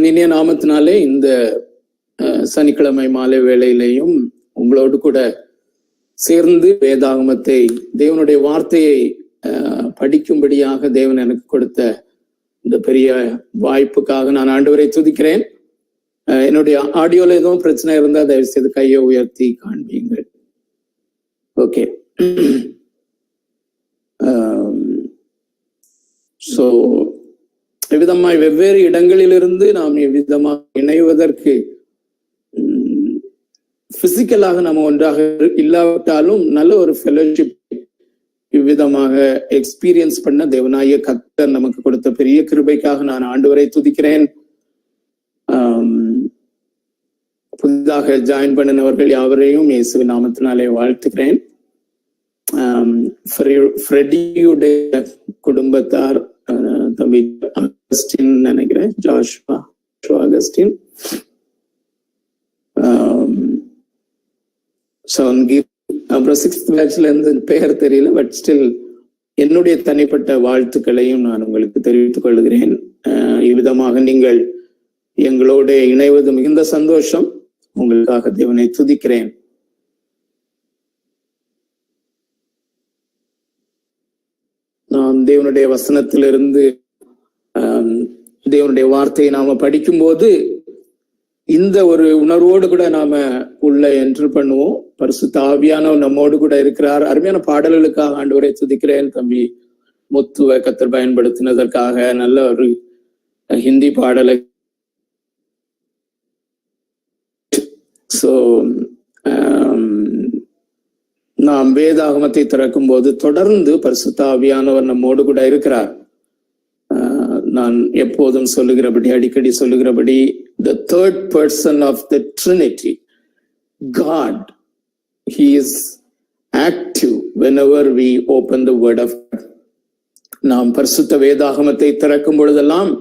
கர்த்தருடைய இனிய நாமத்தினாலே இந்த சனிக்கிழமை மாலை வேளையிலையும் உங்களோடு கூட சேர்ந்து வேதாகமத்தை, தேவனுடைய வார்த்தையை படிக்கும்படியாக தேவன் எனக்கு கொடுத்த இந்த பெரிய வாய்ப்புக்காக நான் ஆண்டவரை துதிக்கிறேன். என்னுடைய ஆடியோல எதுவும் பிரச்சனை இருந்தா தயவு செய்து கையை உயர்த்தி காண்பீங்கள். ஓகே. ஸோ எவ்விதமாய் வெவ்வேறு இடங்களிலிருந்து நாம் எவ்விதமாக இணைவதற்கு பிசிக்கலாக நம்ம ஒன்றாக இல்லாவிட்டாலும் நல்ல ஒரு ஃபெலோஷிப் இவ்விதமாக எக்ஸ்பீரியன்ஸ் பண்ண தேவனாய கர்த்தர் நமக்கு கொடுத்த பெரிய கிருபைக்காக நான் ஆண்டவரை துதிக்கிறேன். புதிதாக ஜாயின் பண்ணினவர்கள் யாவரையும் இயேசுவின் நாமத்தினாலே வாழ்த்துக்கிறேன். ஃப்ரெடியுடைய குடும்பத்தார், தம்பி அகஸ்டின் நினைக்கிறேன், ஜாஷ்வா அகஸ்டின், அப்புறம் 6th பேட்ச்ல இருந்து பெயர் தெரியல, பட் ஸ்டில் என்னுடைய தனிப்பட்ட வாழ்த்துக்களையும் நான் உங்களுக்கு தெரிவித்துக் கொள்கிறேன். இவ்விதமாக நீங்கள் எங்களோட இணைவது மிகுந்த சந்தோஷம். உங்களுக்காக தேவனை துதிக்கிறேன். நாம் தேவனுடைய வசனத்திலிருந்து தேவனுடைய வார்த்தையை நாம படிக்கும்போது இந்த ஒரு உணர்வோடு கூட நாம உள்ள என்ட்ரு பண்ணுவோம். பரிசுத்த ஆவியானவர் நம்மோடு கூட இருக்கிறார். அருமையான பாடல்களுக்காக ஆண்டவரை துதிக்கிறேன். தம்பி முத்துவை கர்த்தர் பயன்படுத்தினதற்காக நல்ல ஒரு ஹிந்தி பாடலை. ஸோ நாம் வேதாகமத்தை திறக்கும் போது தொடர்ந்து பரிசுத்த ஆவியானவர் நம்மோடு கூட இருக்கிறார். நான் எப்போதும் சொல்லுகிறபடி, அடிக்கடி சொல்லுகிறபடி, the third person of the Trinity, God, he is active whenever we open the word of God. நாம் பரிசுத்த வேதாகமத்தை திறக்கும் பொழுதெல்லாம்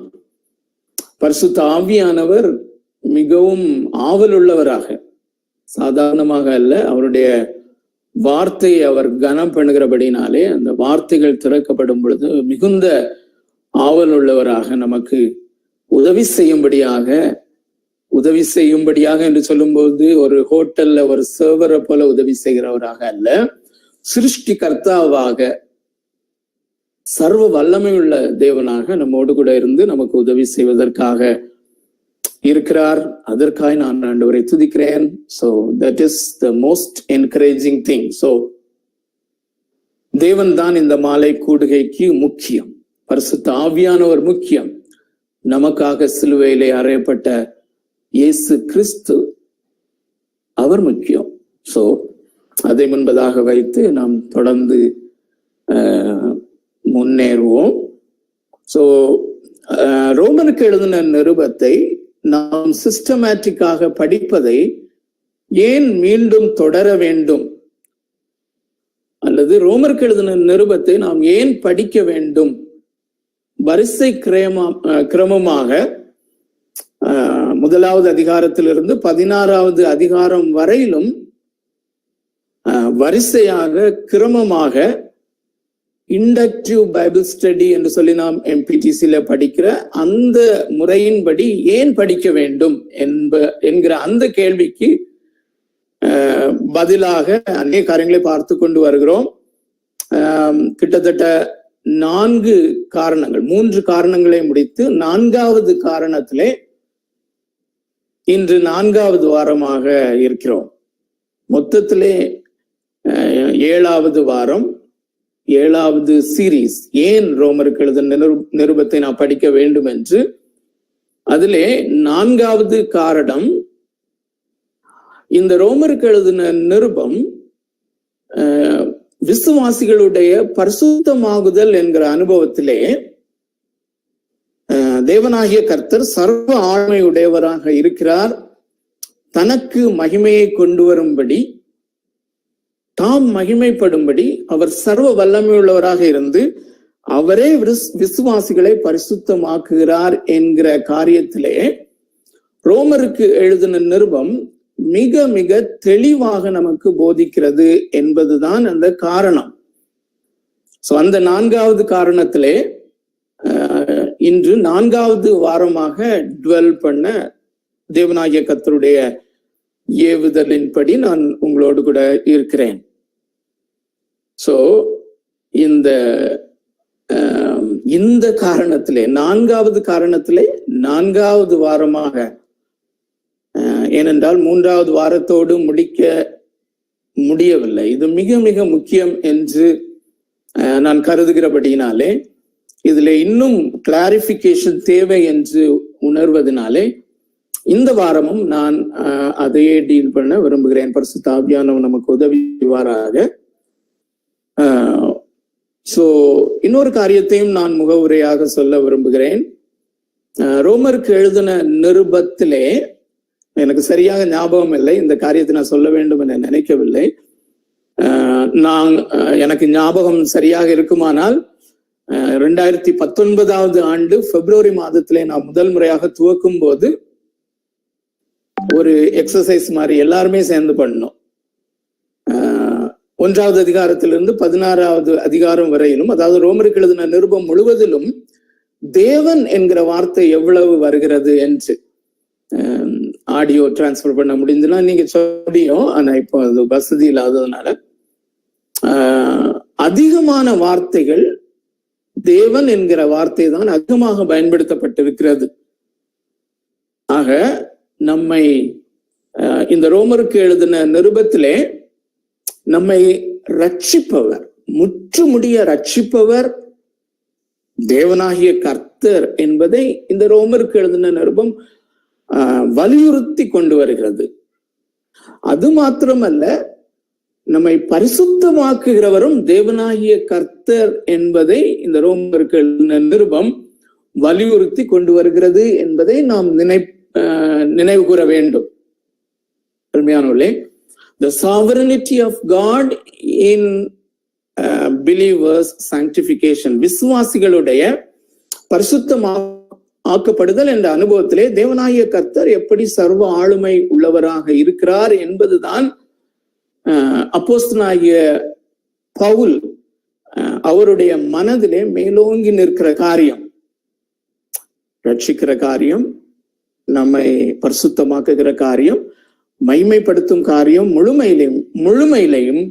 பரிசுத்த ஆவியானவர் மிகவும் ஆவலுள்ளவராக, சாதாரணமாக அல்ல, அவருடைய வார்த்தையை அவர் கனம் பண்ணுகிறபடினாலே அந்த வார்த்தைகள் திறக்கப்படும் பொழுது மிகுந்த ஆவல் உள்ளவராக நமக்கு உதவி செய்யும்படியாக என்று சொல்லும்போது ஒரு ஹோட்டல்ல ஒரு சர்வரை போல உதவி செய்கிறவராக அல்ல, சிருஷ்டி கர்த்தாவாக, சர்வ வல்லமை உள்ள தேவனாக நம்மோடு கூட இருந்து நமக்கு உதவி செய்வதற்காக இருக்கிறார். அதற்காக நான் ஆண்டவரை துதிக்கிறேன். So that is the most encouraging thing. So தேவன் தான் இந்த மாலை கூடுகைக்கு முக்கியம், பரிசுத்த ஆவியானவர் முக்கியம், நமக்காக சிலுவையிலே அறையப்பட்ட இயேசு கிறிஸ்து அவர் முக்கியம். ஸோ அதை முன்பதாக வைத்து நாம் தொடர்ந்து முன்னேறுவோம். ஸோ ரோமனுக்கு எழுதின நிருபத்தை நாம் சிஸ்டமேட்டிக்காக படிப்பதை ஏன் மீண்டும் தொடர வேண்டும், அல்லது ரோமருக்கு எழுதின நிருபத்தை நாம் ஏன் படிக்க வேண்டும், வரிசை கிரமமாக 1வது அதிகாரத்திலிருந்து 16வது அதிகாரம் வரையிலும் வரிசையாக கிரமமாக இண்டக்டிவ் பைபிள் ஸ்டடி என்று சொல்லி நாம் MPTCல படிக்கிற அந்த முறையின்படி ஏன் படிக்க வேண்டும் என்கிற அந்த கேள்விக்கு பதிலாக அநேக காரியங்களை பார்த்து கொண்டு வருகிறோம். கிட்டத்தட்ட 4 காரணங்கள், 3 காரணங்களை முடித்து 4வது காரணத்திலே இன்று 4வது வாரமாக இருக்கிறோம். மொத்தத்திலே 7வது வாரம், 7வது சீரீஸ், ஏன் ரோமருக்கு எழுதின நிருபத்தை நான் படிக்க வேண்டும் என்று. அதிலே 4வது காரணம், இந்த ரோமருக்கு எழுதின நிருபம் விசுவாசிகளுடைய பரிசுத்தமாகுதல் என்கிற அனுபவத்திலே தேவனாகிய கர்த்தர் சர்வ ஆண்மையுடையவராக இருக்கிறார். தனக்கு மகிமையை கொண்டு வரும்படி, தாம் மகிமைப்படும்படி அவர் சர்வ வல்லமையுள்ளவராக இருந்து அவரே விசுவாசிகளை பரிசுத்தமாக்குகிறார் என்கிற காரியத்திலே ரோமருக்கு எழுதின நிருபம் மிக மிக தெளிவாக நமக்கு போதிக்கிறது என்பதுதான் அந்த காரணம். சோ அந்த 4வது காரணத்திலே இன்று 4வது வாரமாக டுவெல் பண்ண தேவனாகிய கர்த்தருடைய ஏவுதலின்படி நான் உங்களோடு கூட இருக்கிறேன். சோ இந்த காரணத்திலே 4வது காரணத்திலே 4வது வாரமாக, ஏனென்றால் 3வது வாரத்தோடு முடிக்க முடியவில்லை. இது மிக மிக முக்கியம் என்று நான் கருதுகிறபடியினாலே, இதுல இன்னும் கிளாரிபிகேஷன் தேவை என்று உணர்வதனாலே இந்த வாரமும் நான் அதையே டீல் பண்ண விரும்புகிறேன். பரிசுத்த ஆவியானவர் நமக்கு உதவிவாராக. சோ இன்னொரு காரியத்தையும் நான் முகவுரையாக சொல்ல விரும்புகிறேன். ரோமருக்கு எழுதின நிருபத்திலே, எனக்கு சரியாக ஞாபகம் இல்லை, இந்த காரியத்தை நான் சொல்ல வேண்டும் என நினைக்கவில்லை. எனக்கு ஞாபகம் சரியாக இருக்குமானால் 2019 ஆண்டு பிப்ரவரி மாதத்திலே நான் முதல் முறையாக துவக்கும் போது ஒரு எக்ஸசைஸ் மாதிரி எல்லாருமே சேர்ந்து பண்ணோம். 1வது அதிகாரத்திலிருந்து 16வது அதிகாரம் வரையிலும், அதாவது ரோமருக்கு எழுதின நிருபம் முழுவதிலும் தேவன் என்கிற வார்த்தை எவ்வளவு வருகிறது என்று ஆடியோ டிரான்ஸ்பர் பண்ண முடிஞ்சுன்னா நீங்க சொல்லியும், ஆனா இப்போ அது வசதி இல்லாததுனால அதிகமான வார்த்தைகள் தேவன் என்கிற வார்த்தை தான் அதிகமாக பயன்படுத்தப்பட்டிருக்கிறது. ஆக நம்மை இந்த ரோமருக்கு எழுதின நிருபத்திலே நம்மை ரட்சிப்பவர், முற்றுமுடிய ரட்சிப்பவர் தேவனாகிய கர்த்தர் என்பதை இந்த ரோமருக்கு எழுதின நிருபம் வலியுறுத்தி கொண்டு வருகிறது. அது மாத்திரமல்ல, நம்மை பரிசுத்தமாக்குகிறவரும் தேவனாகிய கர்த்தர் என்பதை இந்த ரோமருக்கு எழுதின நிருபம் வலியுறுத்தி கொண்டு வருகிறது என்பதை நாம் நினைவு கூற வேண்டும். அருமையானவர்களே, the sovereignty of God in believers sanctification, விசுவாசிகளுடைய பரிசுத்தமாக்கப்படுதல் என்ற அனுபவத்திலே தேவனாகிய கர்த்தர் எப்படி சர்வ ஆளுமை உள்ளவராக இருக்கிறார் என்பதுதான் அப்போஸ்தலனாகிய பவுல் அவருடைய மனதிலே மேலோங்கி நிற்கிற காரியம். ரட்சிக்கிற காரியம், நம்மை பரிசுத்தமாக்குகிற காரியம், மைமைப்படுத்தும் காரியம் முழுமையிலையும்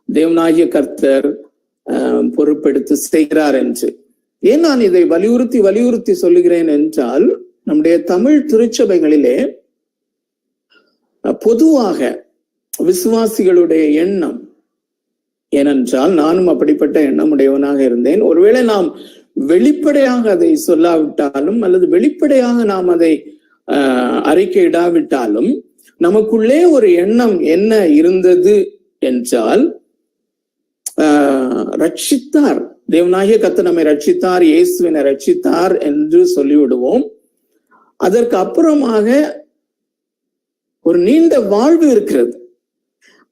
தேவனாகிய கர்த்தர் பொறுப்பெடுத்து செய்கிறார் என்று. ஏன் நான் இதை வலியுறுத்தி சொல்லுகிறேன் என்றால், நம்முடைய தமிழ் திருச்சபைகளிலே பொதுவாக விசுவாசிகளுடைய எண்ணம் ஏனென்றால், நானும் அப்படிப்பட்ட எண்ணம் உடையவனாக இருந்தேன். ஒருவேளை நாம் வெளிப்படையாக அதை சொல்லாவிட்டாலும் அல்லது வெளிப்படையாக நாம் அதை அறிக்கையிடாவிட்டாலும் நமக்குள்ளே ஒரு எண்ணம் என்ன இருந்தது என்றால், ரட்சித்தார், தேவனாகிய கர்த்தர் நம்மை ரட்சித்தார், இயேசுவினை ரட்சித்தார் என்று சொல்லிவிடுவோம். அதற்கு அப்புறமாக ஒரு நீண்ட வாழ்வு இருக்கிறது.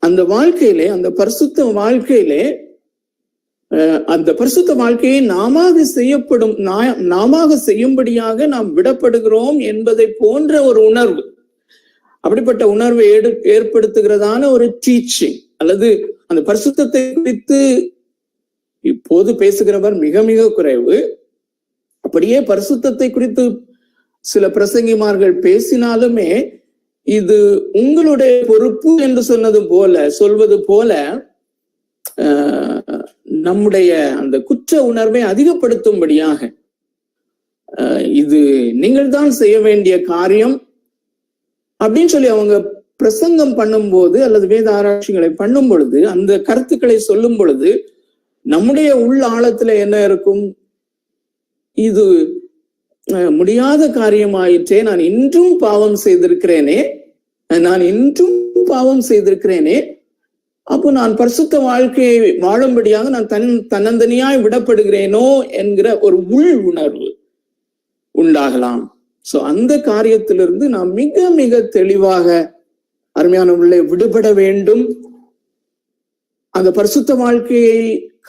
அந்த வாழ்க்கையிலே, அந்த பரிசுத்த வாழ்க்கையிலே, அந்த பரிசுத்த வாழ்க்கையை நாமாக செய்யும்படியாக நாம் விடப்படுகிறோம் என்பதை போன்ற ஒரு உணர்வு, அப்படிப்பட்ட உணர்வை ஏற்படுத்துகிறதான ஒரு டீச்சிங் அல்லது அந்த பரிசுத்தத்தை குறித்து இப்போது பேசுகிறவர் மிக மிக குறைவு. அப்படியே பரிசுத்தத்தை குறித்து சில பிரசங்கிமார்கள் பேசினாலுமே இது உங்களுடைய பொறுப்பு என்று சொல்வது போல நம்முடைய அந்த குற்ற உணர்வை அதிகப்படுத்தும்படியாக இது நீங்கள் தான் செய்ய வேண்டிய காரியம் அப்படின்னு சொல்லி அவங்க பிரசங்கம் பண்ணும்போது அல்லது வேத ஆராய்ச்சிகளை பண்ணும் பொழுது, அந்த கருத்துக்களை சொல்லும் பொழுது நம்முடைய உள் ஆழத்துல என்ன இருக்கும்? இது முடியாத காரியமாயிற்றே, நான் இன்றும் பாவம் செய்திருக்கிறேனே, அப்போ நான் பரிசுத்த வாழ்க்கையை வாழும்படியாக நான் தன்னந்தனியாய் விடப்படுகிறேனோ என்கிற ஒரு உள் உணர்வு உண்டாகலாம். சோ அந்த காரியத்திலிருந்து நாம் மிக மிக தெளிவாக அருமையான உள்ளே விடுபட வேண்டும். அந்த பரிசுத்த வாழ்க்கையை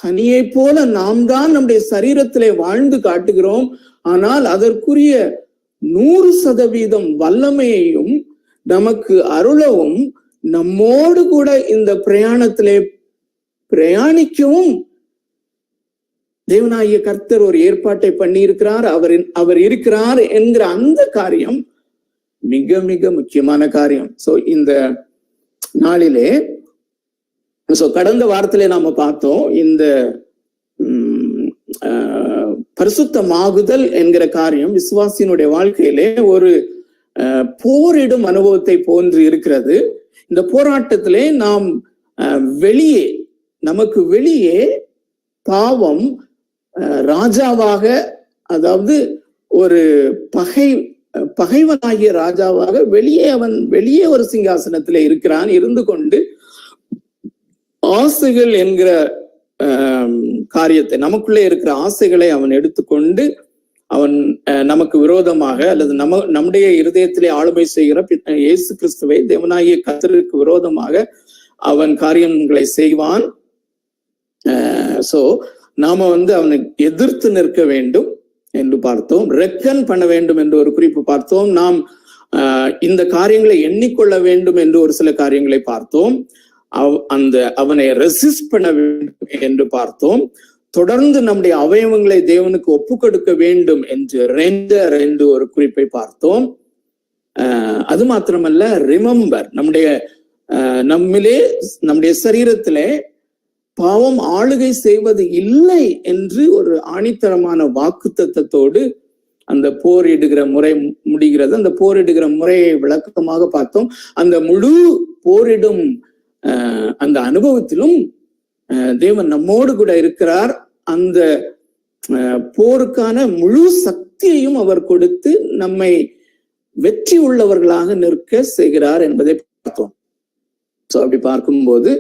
கனியை போல நாம் தான் நம்முடைய சரீரத்திலே வாழ்ந்து காட்டுகிறோம். ஆனால் அதற்குரிய 100% வல்லமையையும் நமக்கு அருளவும், நம்மோடு கூட இந்த பிரயாணத்திலே பிரயாணிக்கவும் தேவனாகிய கர்த்தர் ஒரு ஏற்பாட்டை பண்ணி இருக்கிறார், அவர் இருக்கிறார் என்கிற அந்த காரியம் மிக மிக முக்கியமான காரியம். சோ இந்த நாளிலே கடந்த வாரத்திலே நாம பார்த்தோம், இந்த பரிசுத்தமாகுதல் என்கிற காரியம் விசுவாசியினுடைய வாழ்க்கையிலே ஒரு போரிடும் அனுபவத்தை போன்று இருக்கிறது. இந்த போராட்டத்திலே நாம் நமக்கு வெளியே பாவம் ராஜாவாக, அதாவது ஒரு பகைவனாகிய ராஜாவாக வெளியே ஒரு சிங்காசனத்திலே இருக்கிறான். இருந்து கொண்டு ஆசைகள் என்கிற காரியத்தை, நமக்குள்ளே இருக்கிற ஆசைகளை அவன் எடுத்துக்கொண்டு அவன் நமக்கு விரோதமாக அல்லது நம்முடைய இருதயத்திலே ஆளுமை செய்கிற இயேசு கிறிஸ்துவை, தேவனாகிய கர்த்தருக்கு விரோதமாக அவன் காரியங்களை செய்வான். சோ நாம அவனை எதிர்த்து நிற்க வேண்டும் என்று பார்த்தோம். ரெக்கன் பண்ண வேண்டும் என்று ஒரு குறிப்பு பார்த்தோம். நாம் இந்த காரியங்களை எண்ணிக்கொள்ள வேண்டும் என்று ஒரு சில காரியங்களை பார்த்தோம். அவனை ரெசிஸ்ட் பண்ண வேண்டும் என்று பார்த்தோம். தொடர்ந்து நம்முடைய அவயவங்களை தேவனுக்கு ஒப்பு கொடுக்க வேண்டும் என்று ஒரு குறிப்பை பார்த்தோம். அது மாத்திரமல்ல, ரிமெம்பர், நம்முடைய சரீரத்திலே பாவம் ஆளுகை செய்வது இல்லை என்று ஒரு ஆணித்தரமான வாக்குத்தத்தத்தோடு அந்த போரிடுகிற முறை முடிகிறது. அந்த போரிடுகிற முறையை விளக்கமாக பார்த்தோம். அந்த முழு போரிடும் அந்த அனுபவத்திலும் தேவன் நம்மோடு கூட இருக்கிறார். அந்த போருக்கான முழு சக்தியையும் அவர் கொடுத்து நம்மை வெற்றி உள்ளவர்களாக நிற்க செய்கிறார் என்பதை பார்த்தோம். சோ அப்படி பார்க்கும்போது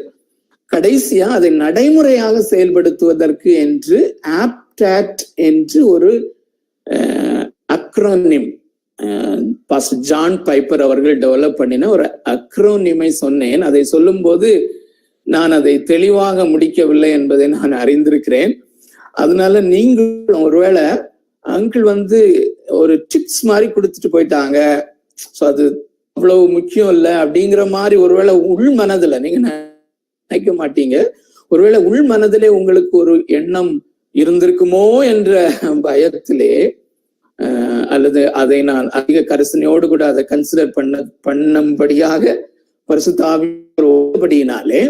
கடைசியா அதை நடைமுறையாக செயல்படுத்துவதற்கு என்று ஆப்டாட் என்று ஒரு அக்ரோனிம் பாஸ்டர் ஜான் பைப்பர் அவர்கள் டெவலப் பண்ணின ஒரு அக்ரோனிமை சொன்னேன். அதை சொல்லும் போது நான் அதை தெளிவாக முடிக்கவில்லை என்பதை நான் அறிந்திருக்கிறேன். அதனால நீங்கள் ஒருவேளை அங்கிள் ஒரு டிப்ஸ் மாதிரி கொடுத்துட்டு போயிட்டாங்க, சோ அது அவ்வளவு முக்கியம் இல்லை அப்படிங்கிற மாதிரி ஒருவேளை உள் மனதுல நீங்க நினைக்க மாட்டீங்க. ஒருவேளை உள் மனதிலே உங்களுக்கு ஒரு எண்ணம் இருந்திருக்குமோ என்ற பயத்திலே, அல்லது அதை நான் அதிக கரிசனையோடு கூட அதை கன்சிடர் பண்ணும்படியாக பரிசுத்த ஆவியினாலே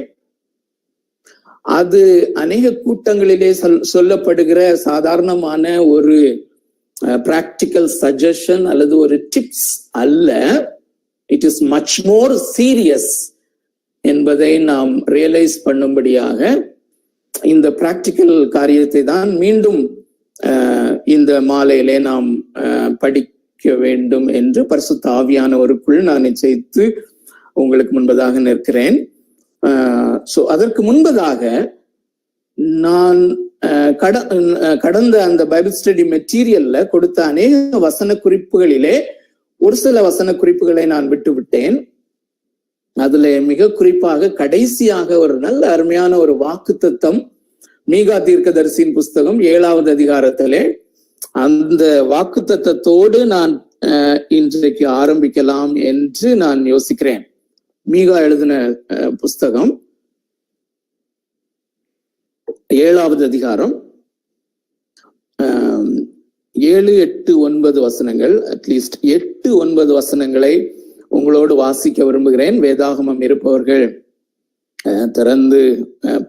அது அநேக கூட்டங்களிலே சொல்லப்படுகிற சாதாரணமான ஒரு பிராக்டிக்கல் சஜஷன் அல்லது ஒரு டிப்ஸ் அல்ல. It is much more serious என்பதை நாம் ரியலைஸ் பண்ணும்படியாக இந்த பிராக்டிக்கல் காரியத்தை தான் மீண்டும் இந்த மாலையிலே நாம் படிக்க வேண்டும் என்று பரிசுத்த ஆவியானவருக்குள் நான் நிச்சயித்து உங்களுக்கு முன்பதாக நிற்கிறேன். சோ அதற்கு முன்பதாக நான் கடந்த அந்த பைபிள் ஸ்டடி மெட்டீரியல்ல கொடுத்த அநேக வசன குறிப்புகளிலே ஒரு சில வசன குறிப்புகளை நான் விட்டு விட்டேன். அதுல மிக குறிப்பாக கடைசியாக ஒரு நல்ல அருமையான ஒரு வாக்குத்தத்தம் மீகா தீர்க்கதரிசியின் புஸ்தகம் 7வது அதிகாரத்திலே, அந்த வாக்குத்தத்தத்தோடு நான் இன்றைக்கு ஆரம்பிக்கலாம் என்று நான் யோசிக்கிறேன். மீகா எழுதின புஸ்தகம் 7வது அதிகாரம் 7, 8, 9 வசனங்கள், அட்லீஸ்ட் 8, 9 வசனங்களை உங்களோடு வாசிக்க விரும்புகிறேன். வேதாகமம் இருப்பவர்கள் திறந்து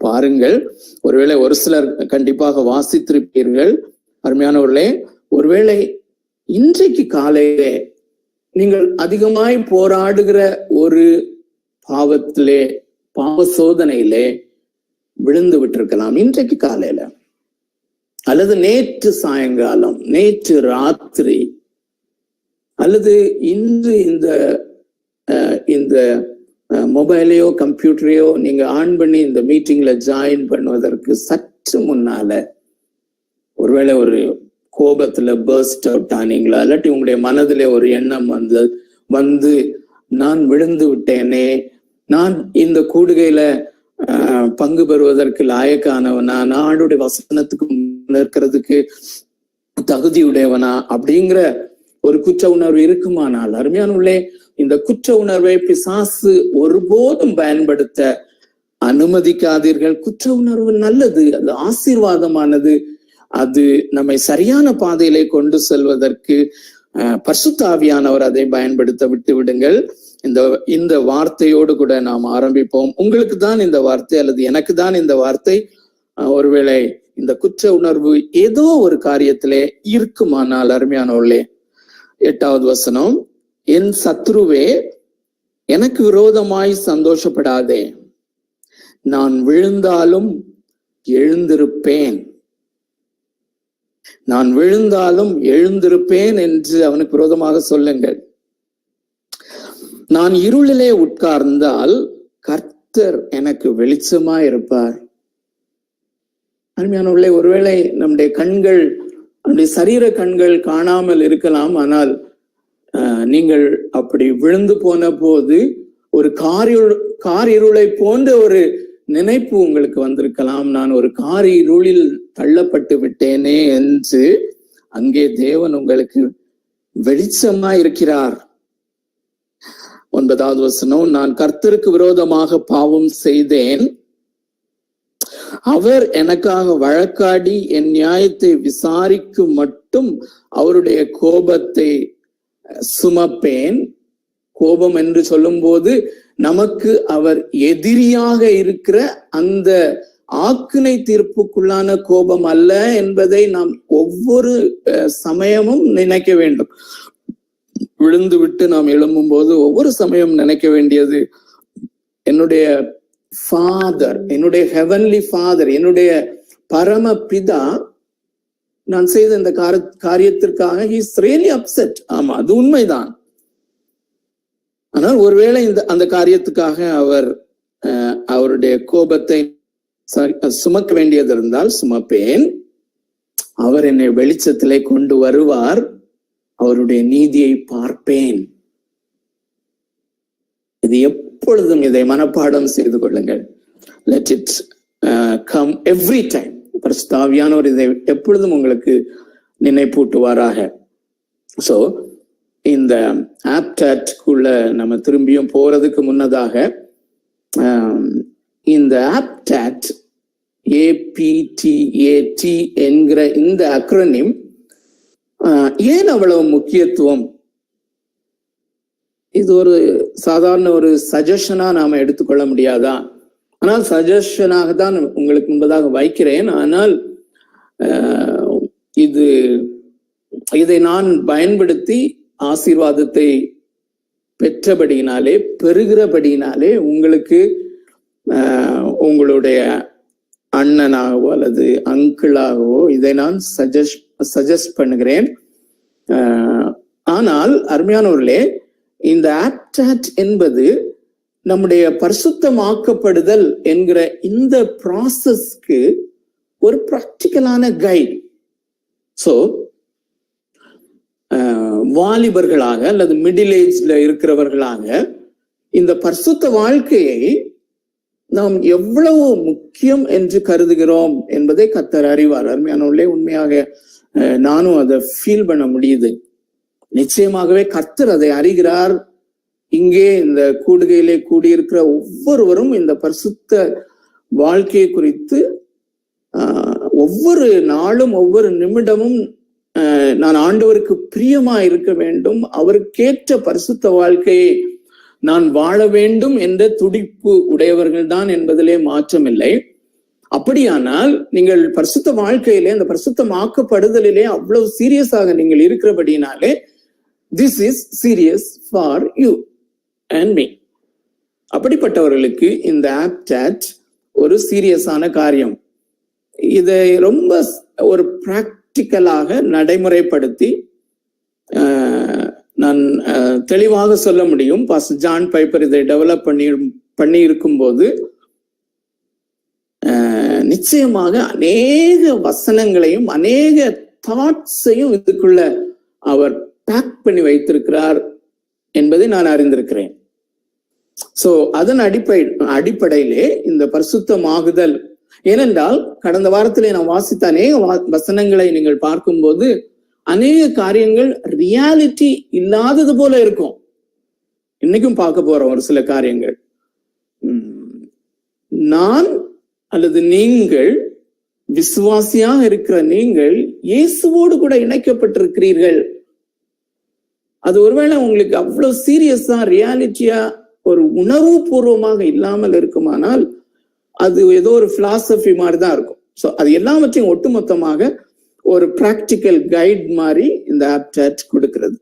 பாருங்கள். ஒருவேளை ஒரு சிலர் கண்டிப்பாக வாசித்திருப்பீர்கள். அருமையானவர்களே, ஒருவேளை இன்றைக்கு காலையிலே நீங்கள் அதிகமாய் போராடுகிற ஒரு பாவ சோதனையிலே விழுந்து விட்டிருக்கலாம் இன்றைக்கு காலையில, அல்லது நேற்று சாயங்காலம், நேற்று ராத்திரி, அல்லது இன்று இந்த மொபைலையோ கம்ப்யூட்டரையோ நீங்க ஆன் பண்ணி இந்த மீட்டிங்ல ஜாயின் பண்ணுவதற்கு சற்று முன்னால ஒருவேளை ஒரு கோபத்துல பர்ஸ்ட் அவுட் ஆனீங்களா, இல்லாட்டி உங்களுடைய மனதிலே ஒரு எண்ணம் வந்து நான் விழுந்து விட்டேனே, நான் இந்த கூடுகையில பங்கு பெறுவதற்கு லாயக்கானவனா, நாடுடைய வசனத்துக்கு நிற்கிறதுக்கு தகுதியுடையவனா அப்படிங்கிற ஒரு குற்ற உணர்வு இருக்குமானால், அருமையானவர்களே, இந்த குற்ற உணர்வை பிசாசு ஒருபோதும் பயன்படுத்த அனுமதிக்காதீர்கள். குற்ற உணர்வு நல்லது, அது ஆசீர்வாதமானது. அது நம்மை சரியான பாதையிலே கொண்டு செல்வதற்கு பரிசுத்த ஆவியானவர் அதை பயன்படுத்த விட்டு விடுங்கள். இந்த வார்த்தையோடு கூட நாம் ஆரம்பிப்போம். உங்களுக்கு தான் இந்த வார்த்தை அல்லது எனக்கு தான் இந்த வார்த்தை ஒருவேளை இந்த குற்ற உணர்வு ஏதோ ஒரு காரியத்திலே இருக்குமானால், அருமையானவர்களே, 8வது வசனம், என் சத்ருவே எனக்கு விரோதமாய் சந்தோஷப்படாதே, நான் விழுந்தாலும் எழுந்திருப்பேன், நான் விழுந்தாலும் எழுந்திருப்பேன் என்று அவனுக்கு விரோதமாக சொல்லுங்கள். நான் இருளிலே உட்கார்ந்தால் கர்த்தர் எனக்கு வெளிச்சமா இருப்பார். அருமையானவர்களே, ஒருவேளை நம்முடைய கண்கள், நம்முடைய சரீர கண்கள் காணாமல் இருக்கலாம். ஆனால் நீங்கள் அப்படி விழுந்து போன போது ஒரு கார் இருளை போன்ற ஒரு நினைப்பு உங்களுக்கு வந்திருக்கலாம். நான் ஒரு கார் இருளில் தள்ளப்பட்டு விட்டேனே என்று. அங்கே தேவன் உங்களுக்கு வெளிச்சமா இருக்கிறார். 9வது வசனம், நான் கர்த்தருக்கு விரோதமாக பாவம் செய்தேன், அவர் எனக்காக வழக்காடி என் நியாயத்தை விசாரிக்கும் மட்டும் அவருடைய கோபத்தை சுமப்பேன். கோபம் என்று சொல்லும் போது நமக்கு அவர் எதிரியாக இருக்கிற அந்த ஆக்கினை தீர்ப்புக்குள்ளான கோபம் அல்ல என்பதை நாம் ஒவ்வொரு சமயமும் நினைக்க வேண்டும். விழுந்து விட்டு நாம் எழும்பும் போது ஒவ்வொரு சமயம் நினைக்க வேண்டியது, என்னுடைய ஃபாதர், என்னுடைய ஹெவன்லி ஃபாதர், என்னுடைய பரம பிதா நான் செய்த இந்த காரியத்திற்காக he is really upset. ஆமா, அது உண்மைதான். ஆனால் ஒருவேளை அந்த காரியத்துக்காக அவர் அவருடைய கோபத்தை சுமக்க வேண்டியது இருந்தால் சுமப்பேன். அவர் என்னை வெளிச்சத்திலே கொண்டு வருவார், அவருடைய நீதியை பார்ப்பேன். இது எப்பொழுதும் இதை மனப்பாடம் செய்து கொள்ளுங்கள். Let it come every time. பரிசுத்த ஆவியானவர் இதை எப்பொழுதும் உங்களுக்கு நினைப்பூட்டுவாராக. சோ இந்த ஆப்டாட்குள்ள நம்ம திரும்பியும் போறதுக்கு முன்னதாக இந்த ஆப்டாட் APTAT என்கிற இந்த அக்ரோனிம் ஏன் அவ்வளவு முக்கியத்துவம்? இது ஒரு சாதாரண ஒரு சஜஷனா நாம எடுத்துக்கொள்ள முடியாதா? ஆனால் சஜஷனாக தான் உங்களுக்கு முன்பதாக வைக்கிறேன். ஆனால் இதை நான் பயன்படுத்தி ஆசீர்வாதத்தை பெற்றபடியினாலே, பெறுகிறபடியினாலே உங்களுக்கு உங்களுடைய அண்ணனாகவோ அல்லது அங்கிளாகவோ இதை நான் சஜஸ்ட் பண்ணுகிறேன். ஆனால் அருமையானவர்களே, இந்த ஆப்டாட் என்பது நம்முடைய பரிசுத்தமாக்கப்படுதல் என்கிற இந்த ப்ராசஸ்க்கு ஒரு பிராக்டிக்கலான கைட். சோ வாலிபர்களாக அல்லது மிடில் ஏஜ்ல இருக்கிறவர்களாக இந்த பரிசுத்த வாழ்க்கையை நாம் எவ்வளவு முக்கியம் என்று கருதுகிறோம் என்பதை கர்த்தர் அறிவார். அருமையானவர்களே, உண்மையாக நானும் அதை ஃபீல் பண்ண முடியுது. நிச்சயமாகவே கர்த்தர் அதை அறிகிறார். இங்கே இந்த கூடுகையிலே கூடியிருக்கிற ஒவ்வொருவரும் இந்த பரிசுத்த வாழ்க்கையை குறித்து ஒவ்வொரு நாளும் ஒவ்வொரு நிமிடமும் நான் ஆண்டவருக்கு பிரியமா இருக்க வேண்டும், அவருக்கேற்ற பரிசுத்த வாழ்க்கையை நான் வாழ வேண்டும் என்ற துடிப்பு உடையவர்கள் தான் என்பதிலே மாற்றமில்லை. அப்படியானால் நீங்கள் பரிசுத்த வாழ்க்கையிலே, அந்த பரிசுத்தமாக்கப்படுதலிலே அவ்வளவு சீரியஸாக நீங்கள் இருக்கிறபடினாலே, this is serious for you and me. அப்படிப்பட்டவர்களுக்கு இந்த ஆப்டாட் ஒரு சீரியஸான காரியம். இதை ரொம்ப ஒரு பிராக்டிக்கலாக நடைமுறைப்படுத்தி நான் தெளிவாக சொல்ல முடியும். பாஸ்டர் ஜான் பைப்பர் இதை டெவலப் பண்ணி இருக்கும் போது நிச்சயமாக அநேக வசனங்களையும் அநேக தாட்ஸையும் இதுக்குள்ள அவர் பேக் பண்ணி வைத்திருக்கிறார் என்பதை நான் அறிந்திருக்கிறேன். சோ அதன் அடிப்படையிலே இந்த பரிசுத்தமாகுதல், ஏனென்றால் கடந்த வாரத்திலே நான் வாசித்த அநேக வசனங்களை நீங்கள் பார்க்கும்போது அநேக காரியங்கள் ரியாலிட்டி இல்லாதது போல இருக்கும். இன்னைக்கும் பார்க்க போறோம் ஒரு சில காரியங்கள். நான் அல்லது நீங்கள் விசுவாசியாக இருக்கிற நீங்கள் இயேசுவோடு கூட இணைக்கப்பட்டிருக்கிறீர்கள். அது ஒருவேளை உங்களுக்கு அவ்வளவு சீரியஸா ரியாலிட்டியா ஒரு உணர்வு பூர்வமாக இல்லாமல் இருக்குமானால் அது ஏதோ ஒரு பிலாசபி மாதிரி தான் இருக்கும். ஸோ அது எல்லாவற்றையும் ஒட்டுமொத்தமாக ஒரு பிராக்டிக்கல் கைட் மாதிரி இந்த ஆப்டாட் கொடுக்கிறது.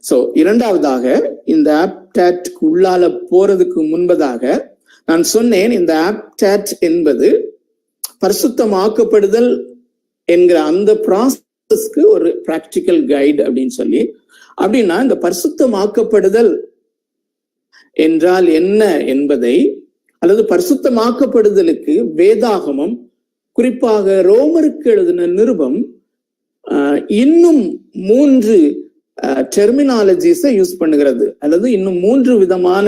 ஸோ இரண்டாவதாக, இந்த ஆப்டாட்க்கு உள்ளால போறதுக்கு முன்பதாக நான் சொன்னேன், இந்த ஆப்டாட் என்பது பரிசுத்தமாக்கப்படுதல் என்கிற அந்த ப்ராசஸ்க்கு ஒரு பிராக்டிக்கல் கைடு அப்படின்னு சொல்லி. அப்படின்னா இந்த பரிசுத்தமாக்கப்படுதல் என்றால் என்ன என்பதை, அல்லது பரிசுத்தமாக்கப்படுதலுக்கு வேதாகமம், குறிப்பாக ரோமருக்கு எழுதின நிருபம் இன்னும் 3 டெர்மினாலஜிஸை யூஸ் பண்ணுகிறது, அல்லது இன்னும் 3 விதமான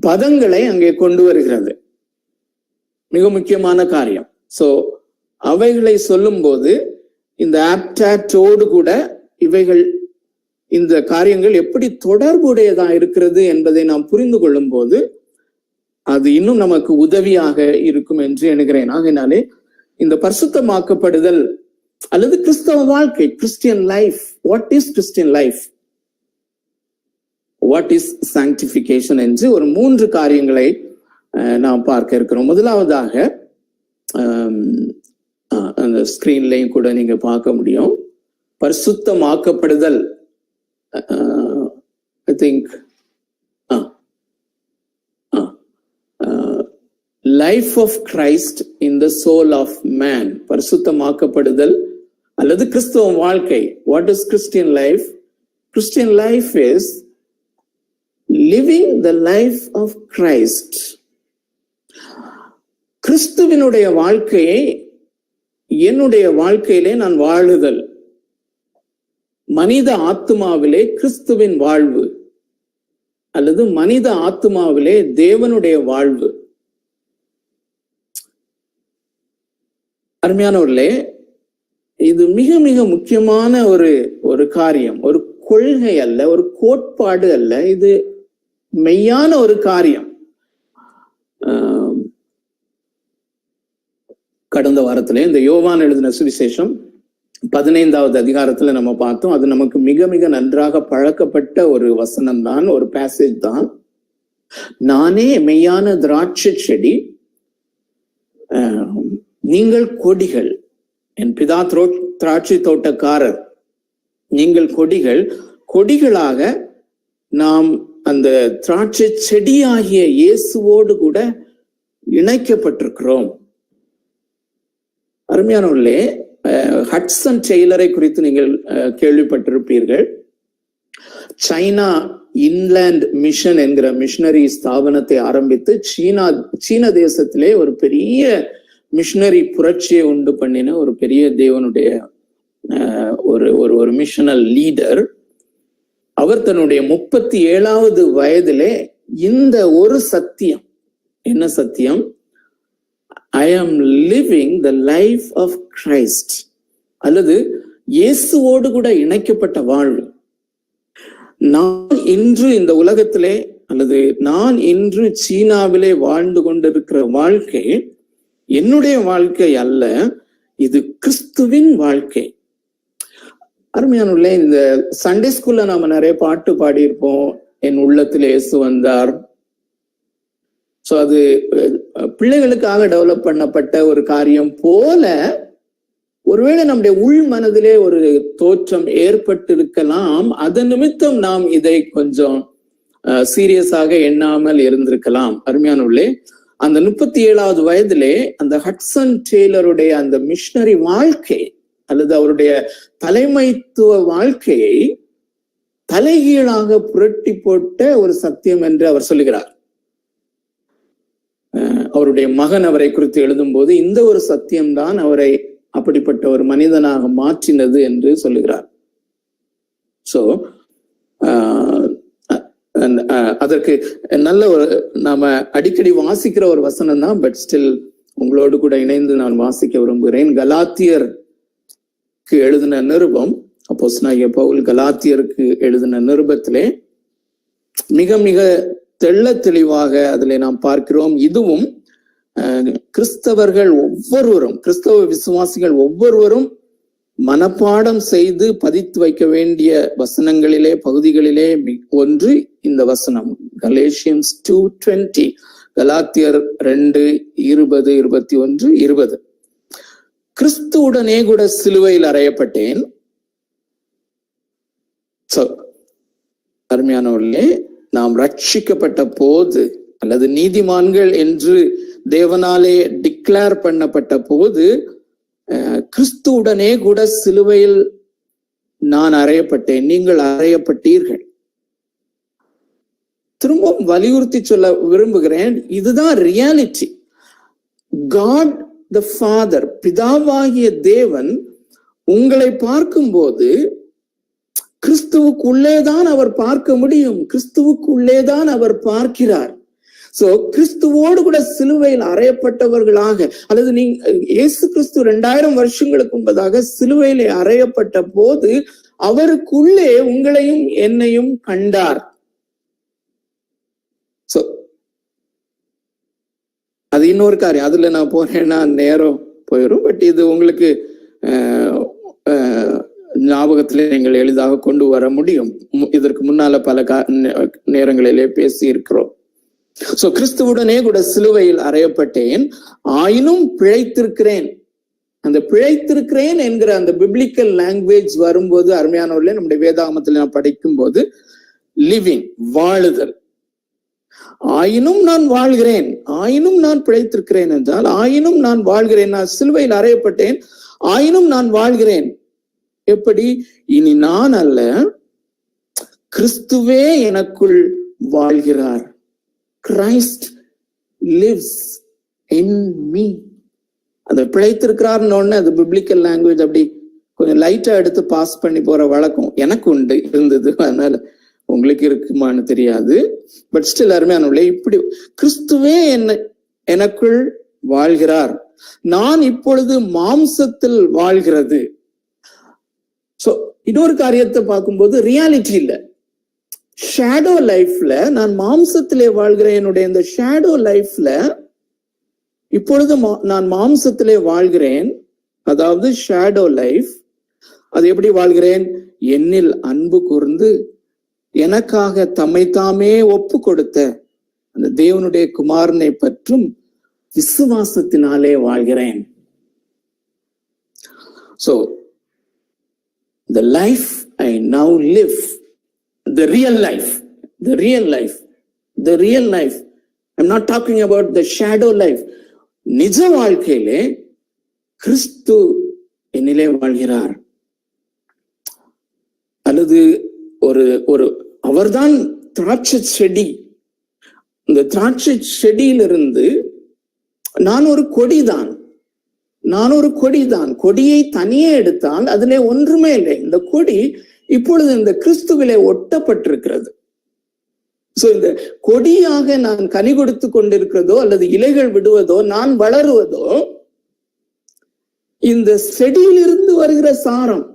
பதங்களை அங்கே கொண்டு வருகிறது. மிக முக்கியமான காரியம். சோ அவைகளை சொல்லும் போது இந்த ஆப்டாட்டோடு கூட இவைகள், இந்த காரியங்கள் எப்படி தொடர்புடையதா இருக்கிறது என்பதை நாம் புரிந்து கொள்ளும் போது அது இன்னும் நமக்கு உதவியாக இருக்கும் என்று எண்ணுகிறேன். ஆகையினாலே இந்த பரிசுத்தமாக்கப்படுதல் அல்லது கிறிஸ்தவ வாழ்க்கை, Christian life, what is Christian life, what is sanctification என்று ஒரு 3 காரியங்களை நாம் பார்க்க இருக்கிறோம். முதலாவதாக அந்த ஸ்கிரீன்லையும் கூட நீங்க பார்க்க முடியும், பரிசுத்தமாக்கப்படுதல். I think life of Christ in the soul of man. பரிசுத்தமாக்கப்படுதல் அல்லது கிறிஸ்தவ வாழ்க்கை. What is Christian life? Christian life is living the life of Christ. கிறிஸ்துவினுடைய வாழ்க்கையை என்னுடைய வாழ்க்கையிலே நான் வாழுதல். மனித ஆத்துமாவிலே கிறிஸ்துவின் வாழ்வு, அல்லது மனித ஆத்துமாவிலே தேவனுடைய வாழ்வு. அருமையானவர்களே, இது மிக மிக முக்கியமான ஒரு காரியம், ஒரு கொள்கை அல்ல, ஒரு கோட்பாடு அல்ல, இது மெய்யான ஒரு காரியம். கடந்த வாரத்திலே இந்த யோவான் எழுதின சுவிசேஷம் 15வது அதிகாரத்துல நம்ம பார்த்தோம். அது நமக்கு மிக மிக நன்றாக பழக்கப்பட்ட ஒரு வசனம் தான், ஒரு பேசேஜ் தான். நானே மெய்யான திராட்சை செடி, நீங்கள் கொடிகள், என் பிதா திராட்சை தோட்டக்காரர், நீங்கள் கொடிகள். கொடிகளாக நாம் அந்த திராட்சை செடியாகிய இயேசுவோடு கூட இணைக்கப்பட்டிருக்கிறோம். அருமையானவர்களே, ஹட்சன் டெய்லரை குறித்து நீங்கள் கேள்விப்பட்டிருப்பீர்கள். சைனா இன்லேண்ட் மிஷன் என்கிற மிஷனரி ஸ்தாபனத்தை ஆரம்பித்து சீன தேசத்திலே ஒரு பெரிய மிஷனரி புரட்சியை உண்டு பண்ணின ஒரு பெரிய தேவனுடைய ஒரு மிஷனல் லீடர். அவர் தன்னுடைய 37வது வயதிலே இந்த ஒரு சத்தியம், என்ன சத்தியம்? I am living the life of Christ, அல்லது இயேசுவோடு கூட இணைக்கப்பட்ட வாழ்வு. நான் இன்று இந்த உலகத்திலே, அல்லது நான் இன்று சீனாவிலே வாழ்ந்து கொண்டிருக்கிற வாழ்க்கை என்னுடைய வாழ்க்கை அல்ல, இது கிறிஸ்துவின் வாழ்க்கை. அருமையானவர்களே, இந்த சண்டே ஸ்கூல்ல நாம நிறைய பாட்டு பாடியிருப்போம், என் உள்ளத்தில் இயேசு வந்தார். சோ அது பிள்ளைகளுக்காக டெவலப் பண்ணப்பட்ட ஒரு காரியம் போல ஒருவேளை நம்முடைய உள் மனதிலே ஒரு தோற்றம் ஏற்பட்டிருக்கலாம். அதன் நிமித்தம் நாம் இதை கொஞ்சம் சீரியஸாக எண்ணாமல் இருந்திருக்கலாம். அருமையானவர்களே, அந்த 37வது வயதிலே அந்த ஹட்சன் டெய்லருடைய அந்த மிஷனரி வாழ்க்கை அல்லது அவருடைய தலைமைத்துவ வாழ்க்கையை தலைகீழாக புரட்டி போட்ட ஒரு சத்தியம் என்று அவர் சொல்லுகிறார். அவருடைய மகன் அவரை குறித்து எழுதும் போது இந்த ஒரு சத்தியம்தான் அவரை அப்படிப்பட்ட ஒரு மனிதனாக மாற்றினது என்று சொல்லுகிறார். சோ அதற்கு நல்ல ஒரு நாம அடிக்கடி வாசிக்கிற ஒரு வசனம் தான், பட் ஸ்டில் உங்களோடு கூட இணைந்து நான் வாசிக்க விரும்புகிறேன். கலாத்தியருக்கு எழுதின நிருபம், அப்போஸ்தலனாகிய பவுல் கலாத்தியருக்கு எழுதின நிருபத்திலே மிக மிக தெள்ள தெளிவாக அதிலே நாம் பார்க்கிறோம். இதுவும் கிறிஸ்தவர்கள் ஒவ்வொருவரும், கிறிஸ்தவ விசுவாசிகள் ஒவ்வொருவரும் மனப்பாடம் செய்து பதித்து வைக்க வேண்டிய வசனங்களிலே பகுதிகளிலே ஒன்று இந்த வசனம். கலேஷியன்ஸ் 2:20, கலாத்தியர் 2:20-21. கிறிஸ்துவுடனே கூட சிலுவையில் அறையப்பட்டேன். அருமையானவர்களே, நாம் ரட்சிக்கப்பட்ட போது அல்லது நீதிமான்கள் என்று தேவனாலே டிக்ளேர் பண்ணப்பட்ட போது கிறிஸ்துவுடனே கூட சிலுவையில் நான் அறையப்பட்டேன், நீங்கள் அறையப்பட்டீர்கள். திரும்பவும் வலியுறுத்தி சொல்ல விரும்புகிறேன், இதுதான் ரியாலிட்டி. காட் த ஃபாதர், பிதாவாகிய தேவன் உங்களை பார்க்கும்போது கிறிஸ்துவுக்குள்ளேதான் அவர் பார்க்க முடியும், கிறிஸ்துவுக்குள்ளேதான் அவர் பார்க்கிறார். சோ கிறிஸ்துவோடு கூட சிலுவையில் அறையப்பட்டவர்களாக, அல்லது நீங்க இயேசு கிறிஸ்து 2000 வருஷங்களுக்கு முன்பதாக சிலுவையிலே அறையப்பட்ட போது அவருக்குள்ளே உங்களையும் என்னையும் கண்டார். சோ அது இன்னொரு காரியம், அதுல நான் போனேன்னா நேரம் போயிடும். பட் இது உங்களுக்கு ஞாபகத்திலே நீங்கள் எளிதாக கொண்டு வர முடியும். இதற்கு முன்னால பல நேரங்களிலே பேசி இருக்கிறோம். சோ கிறிஸ்துவுடனே கூட சிலுவையில் அறையப்பட்டேன், ஆயினும் பிழைத்திருக்கிறேன். அந்த பிழைத்திருக்கிறேன் என்கிற அந்த பிப்ளிக்கல் லாங்குவேஜ் வரும்போது, அருமையானவர்களே, நம்முடைய வேதாகமத்தில் நான் படிக்கும் போது லிவிங், வாழுதல். ஆயினும் நான் வாழ்கிறேன், ஆயினும் நான் பிழைத்திருக்கிறேன் என்றால் ஆயினும் நான் வாழ்கிறேன். நான் சிலுவையில் அறையப்பட்டேன், ஆயினும் நான் வாழ்கிறேன். எப்படி? இனி நான் அல்ல, கிறிஸ்துவே எனக்குள் வாழ்கிறார். Christ lives in me. அதை பிழைத்திருக்கிறார்னு ஒண்ணு, அது பிப்ளிக்கல் லாங்குவேஜ் அப்படி கொஞ்சம் லைட்டா எடுத்து பாஸ் பண்ணி போற வழக்கம் எனக்கு உண்டு, இருந்தது. அதனால உங்களுக்கு இருக்குமான்னு தெரியாது. பட் ஸ்டில் அருமையானவர்களே, இப்படி கிறிஸ்துவே எனக்குள் வாழ்கிறார், நான் இப்பொழுது மாம்சத்தில் வாழ்கிறது. சோ இன்னொரு காரியத்தை பார்க்கும்போது ரியாலிட்டி இல்ல, ஷேடோ லைஃப்ல நான் மாம்சத்திலே வாழ்கிறேன். என்னுடைய இந்த ஷேடோ லைஃப்ல இப்பொழுது நான் மாம்சத்திலே வாழ்கிறேன், அதாவது ஷேடோ லைஃப். அது எப்படி வாழ்கிறேன்? என்னில் அன்பு கூர்ந்து எனக்காக தம்மை தாமே ஒப்பு கொடுத்த அந்த தேவனுடைய குமாரனை பற்றும் விசுவாசத்தினாலே வாழ்கிறேன். So the life I now live, the real life, the real life, the real life. I'm not talking about the shadow life. நிஜ வாழ்க்கையிலே கிறிஸ்து என்னிலே வாழ்கிறார். அல்லது ஒரு அவர்தான் திராட்சை செடி. இந்த திராட்சை செடியிலிருந்து நான் ஒரு கொடிதான், நான் ஒரு கொடிதான். கொடியை தனியே எடுத்தால் அதிலே ஒன்றுமே இல்லை. இந்த கொடி இப்பொழுது இந்த கிறிஸ்துவிலே ஒட்டப்பட்டிருக்கிறது. சோ இந்த கொடியாக நான் கனி கொடுத்து கொண்டிருக்கிறதோ அல்லது இலைகள் விடுவதோ நான் வளருவதோ இந்த செடியிலிருந்து வருகிற சாரம்,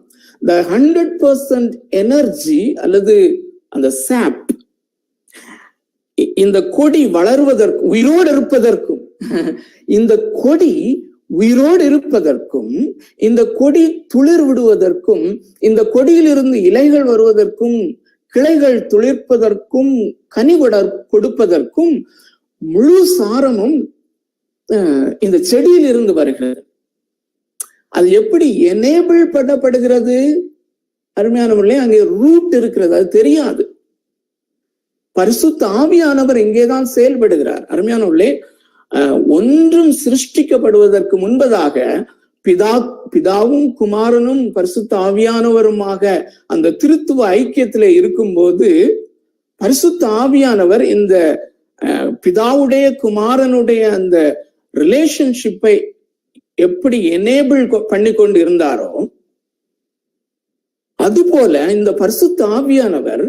the 100% எனர்ஜி அல்லது அந்த சாப், இந்த கொடி வளருவதற்கு, உயிரோடு இருப்பதற்கும், இந்த கொடி உயிரோடு இருப்பதற்கும், இந்த கொடி துளிர் விடுவதற்கும், இந்த கொடியிலிருந்து இலைகள் வருவதற்கும், கிளைகள் துளிர்ப்பதற்கும், கனி கொடுப்பதற்கும் முழு சாரமும் இந்த செடியில் இருந்து வருகிறது. அது எப்படி எனேபிள் பண்ணப்படுகிறது? அருமையானவர்களே, அங்கே ரூட் இருக்கிறது, அது தெரியாது. பரிசுத்த ஆவியானவர் இங்கேதான் செயல்படுகிறார். அருமையானவர்களே, ஒன்றும் சிருஷ்டிக்கப்படுவதற்கு முன்பதாக பிதாவும் குமாரனும் பரிசுத்த ஆவியானவருமாக அந்த திருத்துவ ஐக்கியத்திலே இருக்கும்போது பரிசுத்த ஆவியானவர் இந்த பிதாவுடைய குமாரனுடைய அந்த ரிலேஷன்ஷிப்பை எப்படி எனேபிள் பண்ணி கொண்டு இருந்தாரோ அதுபோல இந்த பரிசுத்த ஆவியானவர்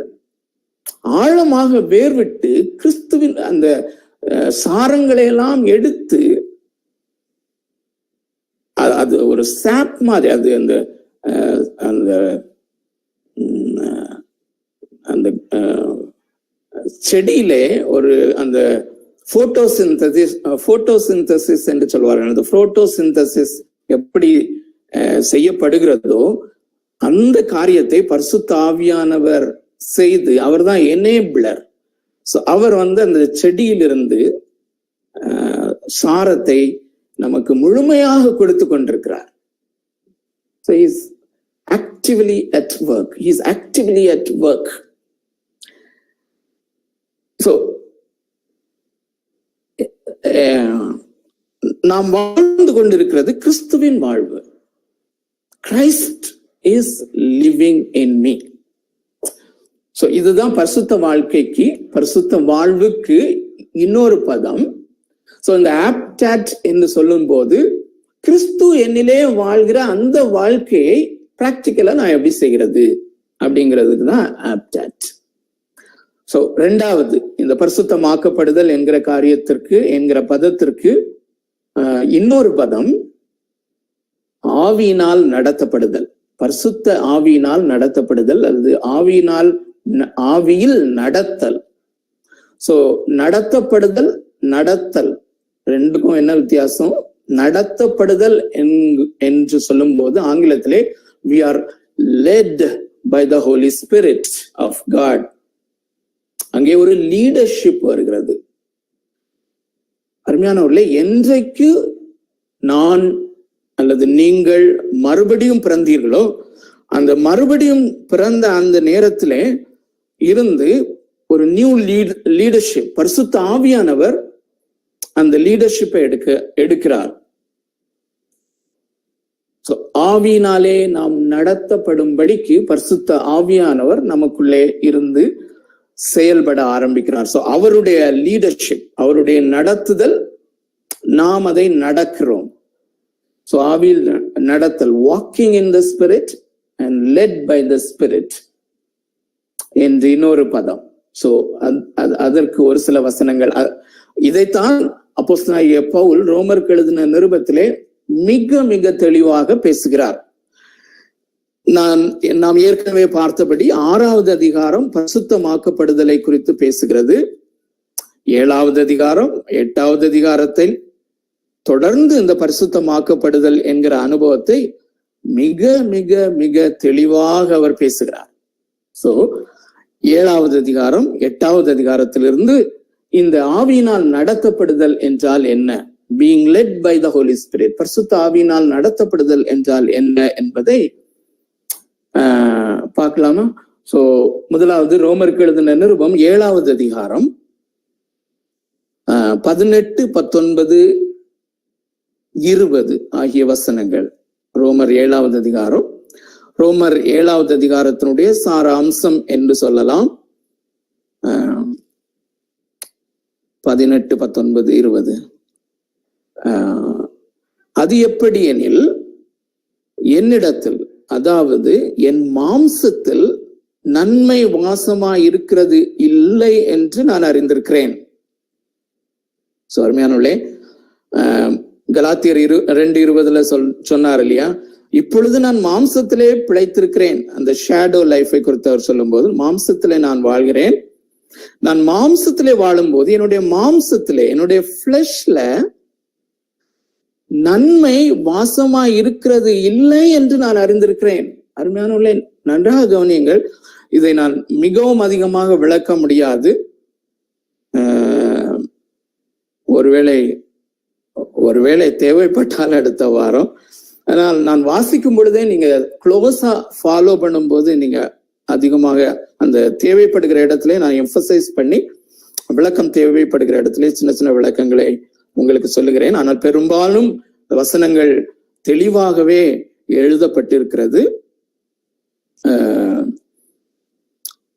ஆழமாக வேர்விட்டு கிறிஸ்துவின் அந்த சாரங்களை எல்லாம் எடுத்து, அது ஒரு சாப் மாதிரி, அது அந்த அந்த அந்த செடியிலே ஒரு அந்த போட்டோசிந்தசிஸ் என்று சொல்வார்கள். அந்த போட்டோசிந்தசிஸ் எப்படி செய்யப்படுகிறதோ அந்த காரியத்தை பரிசுத்த ஆவியானவர் செய்து, அவர் தான் எனேபிளர். அவர் அந்த செடியிலிருந்து சாரத்தை நமக்கு முழுமையாக கொடுத்து கொண்டிருக்கிறார். So he is actively at work. He is actively at work. So நாம் வாழ்ந்து கொண்டிருக்கிறது கிறிஸ்துவின் வாழ்வு. Christ is living in me. So இதுதான் பரிசுத்த வாழ்க்கைக்கு, பரிசுத்த வாழ்வுக்கு இன்னொரு பதம். So இந்த ஆப்டாட் என்று சொல்லும் போது கிறிஸ்து என்னிலே வாழ்கிற அந்த வாழ்க்கையை பிராக்டிக்கலா நான் எப்படி செய்கிறது அப்படிங்கிறதுக்கு தான் ஆப்டாட். சோ ரெண்டாவது, இந்த பரிசுத்தமாக்கப்படுதல் என்கிற காரியத்திற்கு, என்கிற பதத்திற்கு இன்னொரு பதம் ஆவியினால் நடத்தப்படுதல். பரிசுத்த ஆவியினால் நடத்தப்படுதல் அல்லது ஆவியில் நடத்தல். சோ நடத்தப்படுதல், நடத்தல் ரெண்டுக்கும் என்ன வித்தியாசம்? நடத்தப்படுதல் என்று சொல்லும் போது ஆங்கிலத்திலே we are led by the Holy Spirit of God. அங்கே ஒரு லீடர்ஷிப் வருகிறது. அருமையானவர்களே, என்றைக்கு நான் அல்லது நீங்கள் மறுபடியும் பிறந்தீர்களோ அந்த மறுபடியும் பிறந்த அந்த நேரத்திலே இருந்து ஒரு நியூ லீடர்ஷிப், பரிசுத்த ஆவியானவர் அந்த லீடர்ஷிப்பை எடுக்கிறார். ஆவியினாலே நாம் நடத்தப்படும்படிக்கு பரிசுத்த ஆவியானவர் நமக்குள்ளே இருந்து செயல்பட ஆரம்பிக்கிறார். சோ அவருடைய லீடர்ஷிப், அவருடைய நடத்துதல், நாம் அதை நடக்கிறோம். சோ ஆவியில் நடத்தல், walking in the spirit and led by the spirit என்று இன்னொரு பதம். சோ அதற்கு ஒரு சில வசனங்கள். இதைத்தான் அப்போஸ்தலனாகிய பவுல் ரோமருக்கு எழுதின நிருபத்திலே மிக மிக தெளிவாக பேசுகிறார். நாம் ஏற்கனவே பார்த்தபடி 6வது அதிகாரம் பரிசுத்தமாக்கப்படுதலை குறித்து பேசுகிறது. 7வது அதிகாரம் 8வது அதிகாரத்தில் தொடர்ந்து இந்த பரிசுத்தமாக்கப்படுதல் என்கிற அனுபவத்தை மிக மிக மிக தெளிவாக அவர் பேசுகிறார். சோ 7வது அதிகாரம் 8வது அதிகாரத்திலிருந்து இந்த ஆவியினால் நடத்தப்படுதல் என்றால் என்ன, being led by the Holy Spirit, பரிசுத்த ஆவியினால் நடத்தப்படுதல் என்றால் என்ன என்பதை பார்க்கலாமா? சோ முதலாவது ரோமருக்கு எழுதின நிருபம் 7வது அதிகாரம் 18, 19, 20 ஆகிய வசனங்கள். ரோமர் 7வது அதிகாரம், ரோமர் 7வது அதிகாரத்தினுடைய சார அம்சம் என்று சொல்லலாம். 18, 19, 20. அது எப்படி எனில், என்னிடத்தில், அதாவது என் மாம்சத்தில் நன்மை வாசமாய் இருக்கிறது இல்லை என்று நான் அறிந்திருக்கிறேன். சோ அருமையானவர்களே, கலாத்தியர் 2:20 சொன்னார் இல்லையா, இப்பொழுது நான் மாம்சத்திலே பிழைத்திருக்கிறேன். அந்த ஷேடோ லைஃபை குறித்து அவர் சொல்லும் போது, மாம்சத்திலே நான் வாழ்கிறேன். நான் மாம்சத்திலே வாழும் போது என்னுடைய மாம்சத்திலே, என்னுடைய பிளஷ்ல நன்மை வாசமாய் இருக்கிறது இல்லை என்று நான் அறிந்திருக்கிறேன். அருமையானவர்களே, நன்றாக கவனியுங்கள். இதை நான் மிகவும் அதிகமாக விளக்க முடியாது. ஒருவேளை தேவைப்பட்டால் அடுத்த வாரம். ஆனால் நான் வாசிக்கும் பொழுதே நீங்க க்ளோஸா ஃபாலோ பண்ணும் போது நீங்க அதிகமாக அந்த தேவைப்படுகிற இடத்துல நான் எம்பசைஸ் பண்ணி, விளக்கம் தேவைப்படுகிற இடத்துல சின்ன சின்ன விளக்கங்களை உங்களுக்கு சொல்லுகிறேன். ஆனால் பெரும்பாலும் வசனங்கள் தெளிவாகவே எழுதப்பட்டிருக்கிறது.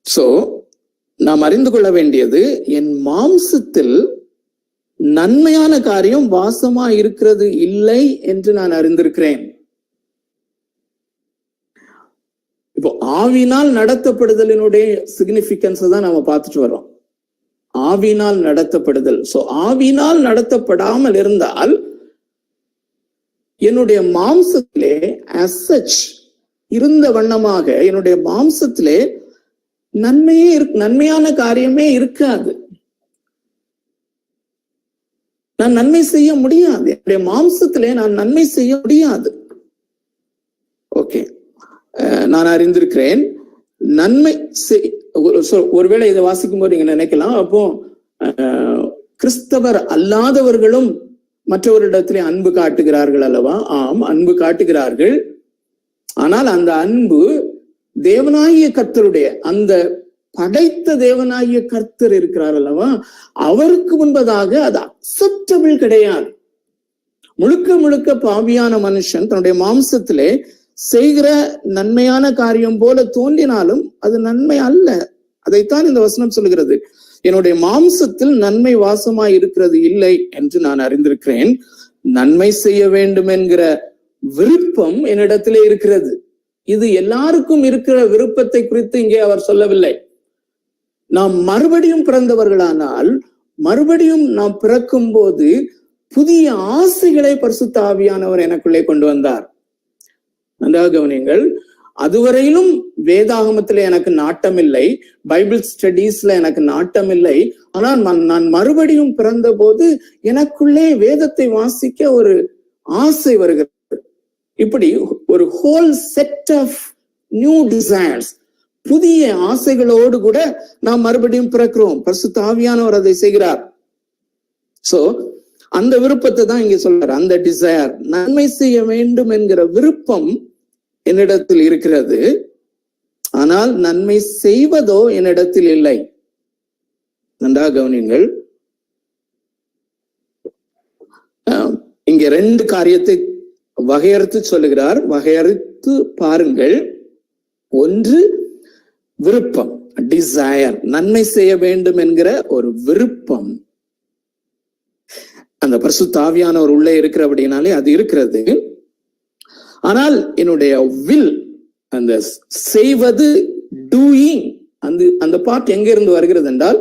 சோ நாம் அறிந்து கொள்ள வேண்டியது, என் மாம்சத்தில் நன்மையான காரியம் வாசமா இருக்கிறது இல்லை என்று நான் அறிந்திருக்கிறேன். இப்போ ஆவினால் நடத்தப்படுதலினுடைய சிக்னிபிகன்ஸ் தான் நாம பார்த்துட்டு வரோம். ஆவினால் நடத்தப்படுதல். சோ ஆவினால் நடத்தப்படாமல் இருந்தால் என்னுடைய மாம்சத்திலே as such இருந்த வண்ணமாக என்னுடைய மாம்சத்திலே நன்மையான காரியமே இருக்காது. நான் நன்மை செய்ய முடியாது. என்னுடைய மாம்சத்திலே நான் நன்மை செய்ய முடியாது. ஓகே, நான் அறிந்திருக்கிறேன். நன்மை ஒருவேளை இதை வாசிக்கும் போது நீங்க நினைக்கலாம், அப்போ கிறிஸ்தவர் அல்லாதவர்களும் மற்றவரிடத்திலே அன்பு காட்டுகிறார்கள் அல்லவா? ஆம், அன்பு காட்டுகிறார்கள். ஆனால் அந்த அன்பு தேவனாகிய கர்த்தருடைய, அந்த படைத்த தேவனாகிய கர்த்தர் இருக்கிறார் அல்லவா, அவருக்கு முன்பதாக அது அக்செப்டபிள் கிடையாது. முழுக்க முழுக்க பாவியான மனுஷன் தன்னுடைய மாம்சத்திலே செய்கிற நன்மையான காரியம் போல தோன்றினாலும் அது நன்மை அல்ல. அதைத்தான் இந்த வசனம் சொல்கிறது. என்னுடைய மாம்சத்தில் நன்மை வாசமாய் இருக்கிறது இல்லை என்று நான் அறிந்திருக்கிறேன். நன்மை செய்ய வேண்டும் என்கிற விருப்பம் என்னிடத்திலே இருக்கிறது. இது எல்லாருக்கும் இருக்கிற விருப்பத்தை குறித்து இங்கே அவர் சொல்லவில்லை. நாம் மறுபடியும் பிறந்தவர்களானால், மறுபடியும் நாம் பிறக்கும் போது புதிய ஆசைகளை பரிசுத்த ஆவியானவர் எனக்குள்ளே கொண்டு வந்தார். நன்றாக கவனியுங்கள். அதுவரையிலும் வேதாகமத்துல எனக்கு நாட்டம் இல்லை, பைபிள் ஸ்டடீஸ்ல எனக்கு நாட்டம் இல்லை. ஆனால் நான் மறுபடியும் பிறந்த போது எனக்குள்ளே வேதத்தை வாசிக்க ஒரு ஆசை வருகிறது. இப்படி ஒரு whole set of new desires, புதிய ஆசைகளோடு கூட நாம் மறுபடியும் பிறக்கிறோம். பரிசுத்த ஆவியானவர் அதை செய்கிறார். சோ அந்த விருப்பத்தை தான் இங்க சொல்றார். அந்த டிசைர், நன்மை செய்ய வேண்டும் என்கிற விருப்பம் என்னிடத்தில் இருக்கிறது. ஆனால் நன்மை செய்வதோ என்னிடத்தில் இல்லை. நன்றாக கவனியுங்கள். இங்க ரெண்டு காரியத்தை வகையறுத்து சொல்லுகிறார். வகையறுத்து பாருங்கள். ஒன்று விருப்பம், டிசைர், நன்மை செய்ய வேண்டும் என்கிற ஒரு விருப்பம். அந்த பரிசுத்த ஆவியானவர் உள்ளே இருக்கிறபடினாலே அது இருக்கிறது. ஆனால் என்னுடைய வில், அந்த செய்வது, டூயிங், அந்த பார்ட் எங்க இருந்து வருகிறது என்றால்,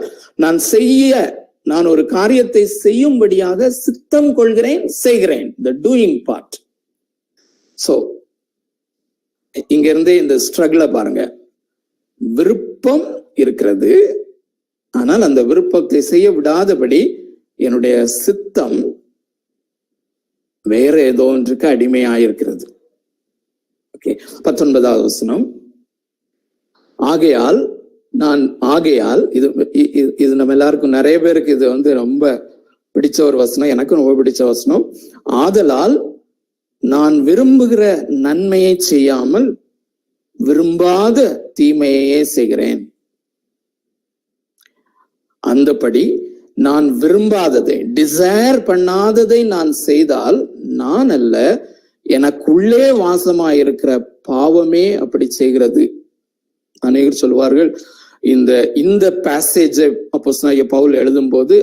நான் ஒரு காரியத்தை செய்யும்படியாக சித்தம் கொள்கிறேன், செய்கிறேன். the doing part. சோ இங்க இருந்தே இந்த ஸ்ட்ரகிள பாருங்க. விருப்பம் இருக்கிறது, ஆனால் அந்த விருப்பத்தை செய்ய விடாதபடி என்னுடைய சித்தம் வேற ஏதோ ஒன்றுக்கு அடிமையாயிருக்கிறது. ஓகே, 19வது வசனம். ஆகையால் இது நம்ம எல்லாருக்கும், நிறைய பேருக்கு இது ரொம்ப பிடிச்ச ஒரு வசனம். எனக்கும் ரொம்ப பிடிச்ச வசனம். ஆதலால் நான் விரும்புகிற நன்மையை செய்யாமல் விரும்பாத தீமையே செய்கிறேன். அந்தபடி நான் விரும்பாததை, டிசைர் பண்ணாததை நான் செய்தால் நான் அல்ல, எனக்குள்ளே வாசமாயிருக்கிற பாவமே அப்படி செய்கிறது. அநேகர் சொல்வார்கள், இந்த பேசேஜை அப்போஸ்தலனாகிய பவுல் எழுதும் போது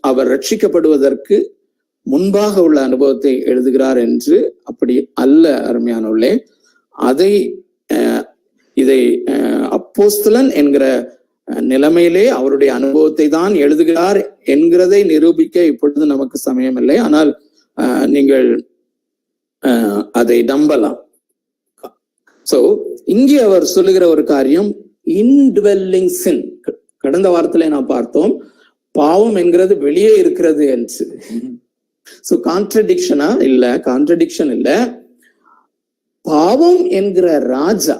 அவர் ரட்சிக்கப்படுவதற்கு முன்பாக உள்ள அனுபவத்தை எழுதுகிறார் என்று. அப்படி அல்ல அருமையானவர்களே. இதை அப்போஸ்தலன் என்கிற நிலைமையிலே அவருடைய அனுபவத்தை தான் எழுதுகிறார் என்கிறதை நிரூபிக்க இப்பொழுது நமக்கு சமயம் இல்லை. ஆனால் நீங்கள் அதை நம்பலாம். சோ இங்கே அவர் சொல்லுகிற ஒரு காரியம், இன்டுவெல்லிங் சின். கடந்த வாரத்திலே நாம் பார்த்தோம், பாவம் என்கிறது வெளியே இருக்கிறது என்று. சோ கான்ட்ரடிக்ஷனா இல்ல, கான்ட்ரடிக்ஷன் இல்ல. பாவம் என்கிற ராஜா,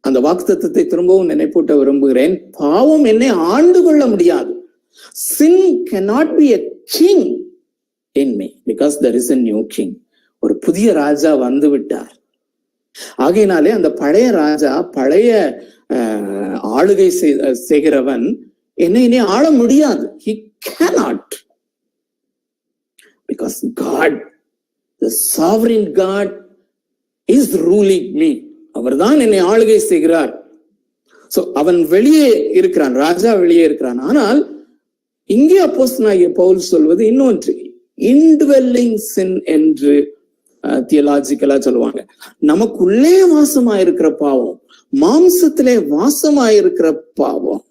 அந்த வாக்குத்தத்தத்தை திரும்பவும் நினைப்பூட்ட விரும்புகிறேன். பாவம் என்னை ஆண்டு கொள்ள முடியாது. Sin cannot be a king in me because there is a new king. ஒரு புதிய ராஜா வந்து விட்டார். ஆகையினாலே அந்த பழைய ராஜா, பழைய ஆளுகை செய்கிறவன் என்னை இனி ஆள முடியாது. He cannot, because God, the sovereign God, is ruling me. அவர்தான் என்னை ஆளுகை செய்கிறார். சோ அவன் வெளியே இருக்கிறான், ராஜா வெளியே இருக்கிறான். ஆனால் இங்கே அப்போஸ்தலனாகிய பவுல் சொல்வது இன்னொன்று, இன்டுவெல்லிங் சின் என்று தியலாஜிக்கலா சொல்லுவாங்க. நமக்குள்ளே வாசமாயிருக்கிற பாவம், மாம்சத்திலே வாசமாயிருக்கிற பாவம்.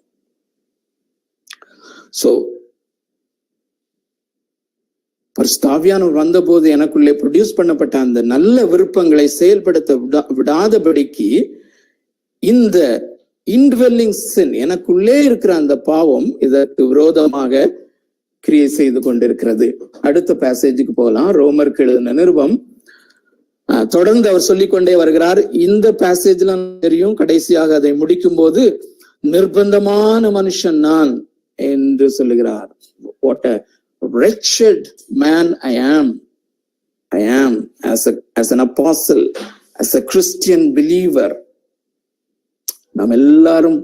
சோ பரிசுத்த ஆவியானவர் வந்த போது எனக்குள்ளே ப்ரொடியூஸ் பண்ணப்பட்ட அந்த நல்ல விருப்பங்களை செயல்படுத்த விடாதபடிக்கு இந்த இன்டுவெல்லிங் சின், எனக்குள்ளே இருக்கிற அந்த பாவம், இதற்கு விரோதமாக கிரியை செய்து கொண்டிருக்கிறது. அடுத்த பேசேஜுக்கு போகலாம். ரோமருக்கு எழுதின நிருபம். தொடர்ந்து அவர் சொல்லிக்கொண்டே வருகிறார். இந்த பேசேஜ்ல தெரியும், கடைசியாக அதை முடிக்கும் போது நிர்பந்தமான மனுஷன் நான் என்று சொல்லுகிறார். What a wretched man I am as an apostle, as a Christian believer. நாம் எல்லாரும்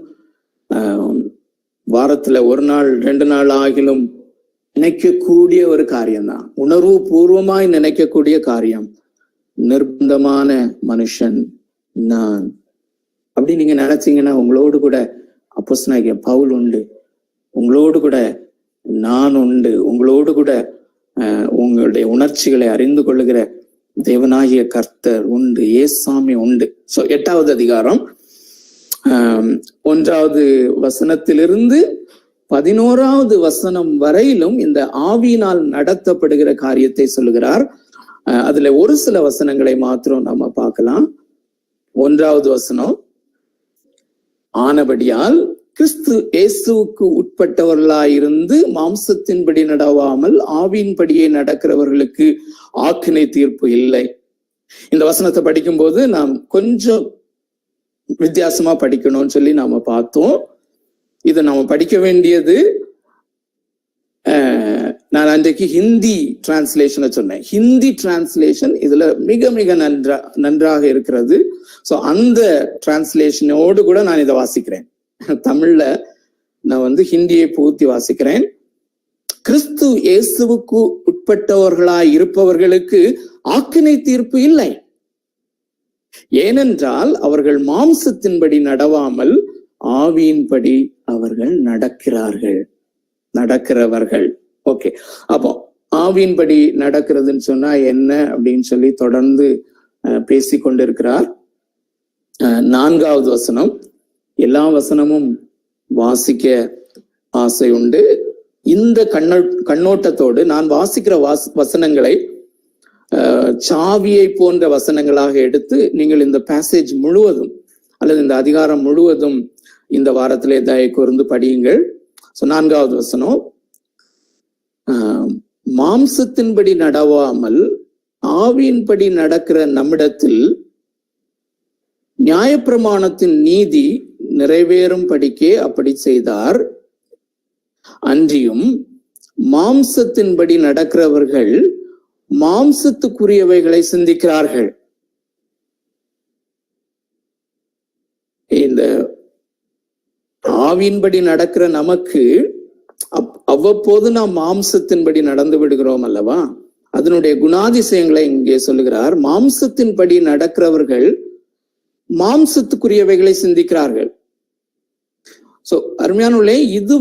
வாரத்துல ஒரு நாள் 2 நாள் ஆகிலும் நினைக்கக்கூடிய ஒரு காரியம்தான், உணர்வு பூர்வமாய் நினைக்கக்கூடிய காரியம். நிர்பந்தமான மனுஷன் நான். அப்படி நீங்க நினைச்சீங்கன்னா உங்களோடு கூட அப்போஸ்தலனாகிய பவுல் உண்டு, உங்களோடு கூட நான் உண்டு, உங்களோடு கூட உங்களுடைய உணர்ச்சிகளை அறிந்து கொள்ளுகிற தேவனாகிய கர்த்தர் உண்டு, ஏசாமி உண்டு. சோ 8வது அதிகாரம் 1வது வசனத்திலிருந்து 11வது வசனம் வரையிலும் இந்த ஆவியினால் நடத்தப்படுகிற காரியத்தை சொல்லுகிறார். அதுல ஒரு சில வசனங்களை மாத்திரம் நாம பார்க்கலாம். 1வது வசனம், ஆனபடியால் கிறிஸ்து இயேசுவுக்கு உட்பட்டவர்களாயிருந்து மாம்சத்தின்படி நடவாமல் ஆவியின்படியே நடக்கிறவர்களுக்கு ஆக்கினை தீர்ப்பு இல்லை. இந்த வசனத்தை படிக்கும் போது நாம் கொஞ்சம் வித்தியாசமா படிக்கணும்னு சொல்லி நாம பார்த்தோம். இதை நாம படிக்க வேண்டியது, நான் அன்றைக்கு ஹிந்தி டிரான்ஸ்லேஷனை சொன்னேன். ஹிந்தி டிரான்ஸ்லேஷன் இதுல மிக மிக நன்றாக இருக்கிறது. சோ அந்த டிரான்ஸ்லேஷனோடு கூட நான் இதை வாசிக்கிறேன். தமிழ்ல நான் ஹிந்தியை பூர்த்தி வாசிக்கிறேன். கிறிஸ்து இயேசுவுக்கு உட்பட்டவர்களாய் இருப்பவர்களுக்கு ஆக்கினை தீர்ப்பு இல்லை. ஏனென்றால் அவர்கள் மாம்சத்தின்படி நடவாமல் ஆவியின்படி அவர்கள் நடக்கிறவர்கள். ஓகே, அப்போ ஆவியின்படி நடக்கிறதுன்னு சொன்னா என்ன அப்படின்னு சொல்லி தொடர்ந்து பேசிக்கொண்டிருக்கிறார். 4வது வசனம், எல்லா வசனமும் வாசிக்க ஆசை உண்டு. இந்த கண்ணோட்டத்தோடு நான் வாசிக்கிற வசனங்களை சாவியை போன்ற வசனங்களாக எடுத்து நீங்கள் இந்த பேசேஜ் முழுவதும் அல்லது இந்த அதிகாரம் முழுவதும் இந்த வாரத்திலே தயை கூர்ந்து படியுங்கள். 4வது வசனம், மாம்சத்தின்படி நடவாமல் ஆவியின்படி நடக்கிற நம்மிடத்தில் நியாயப்பிரமாணத்தின் நீதி நிறைவேறும் படிக்கே அப்படி செய்தார். அன்றியும் மாம்சத்தின்படி நடக்கிறவர்கள் மாம்சத்துக்குரியவைகளை சிந்திக்கிறார்கள். இந்த ஆவியின்படி நடக்கிற நமக்கு அவ்வப்போது நாம் மாம்சத்தின்படி நடந்து விடுகிறோம் அல்லவா? அதனுடைய குணாதிசயங்களை இங்கே சொல்லுகிறார். மாம்சத்தின்படி நடக்கிறவர்கள் மாம்சத்துக்குரியவைகளை சிந்திக்கிறார்கள். சோ அருமையானவர்களே, இது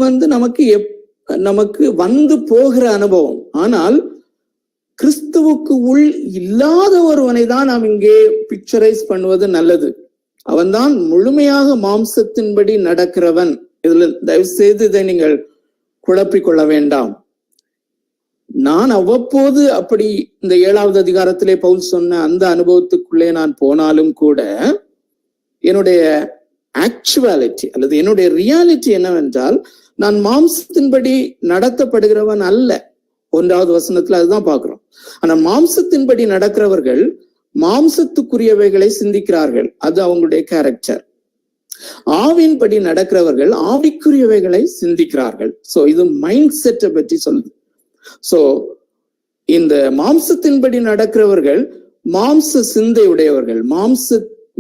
நமக்கு வந்து போகிற அனுபவம். ஆனால் கிறிஸ்துவுக்கு உள் இல்லாத ஒருவனை தான் நாம் இங்கே பிக்சரைஸ் பண்ணுவது நல்லது. அவன்தான் முழுமையாக மாம்சத்தின்படி நடக்கிறவன். இதுல தயவு செய்து இதை நீங்கள் குழப்பிக்கொள்ள வேண்டாம். நான் அவ்வப்போது அப்படி இந்த 7வது அதிகாரத்திலே பவுல் சொன்ன அந்த அனுபவத்துக்குள்ளே நான் போனாலும் கூட என்னுடைய ஆக்சுவாலிட்டி அல்லது என்னுடைய ரியாலிட்டி என்னவென்றால், நான் மாம்சத்தின்படி நடத்தப்படுகிறவன் அல்ல. 1வது வசனத்துல அதுதான் பாக்குறோம். ஆனா மாம்சத்தின்படி நடக்கிறவர்கள் மாம்சத்துக்குரியவைகளை சிந்திக்கிறார்கள். அது அவங்களுடைய கேரக்டர். ஆவியின்படி நடக்கிறவர்கள் ஆவிக்குரியவைகளை சிந்திக்கிறார்கள். சோ இது மைண்ட் செட்டை பற்றி சொல்லுது. சோ இந்த மாம்சத்தின்படி நடக்கிறவர்கள் மாம்ச சிந்தை உடையவர்கள்,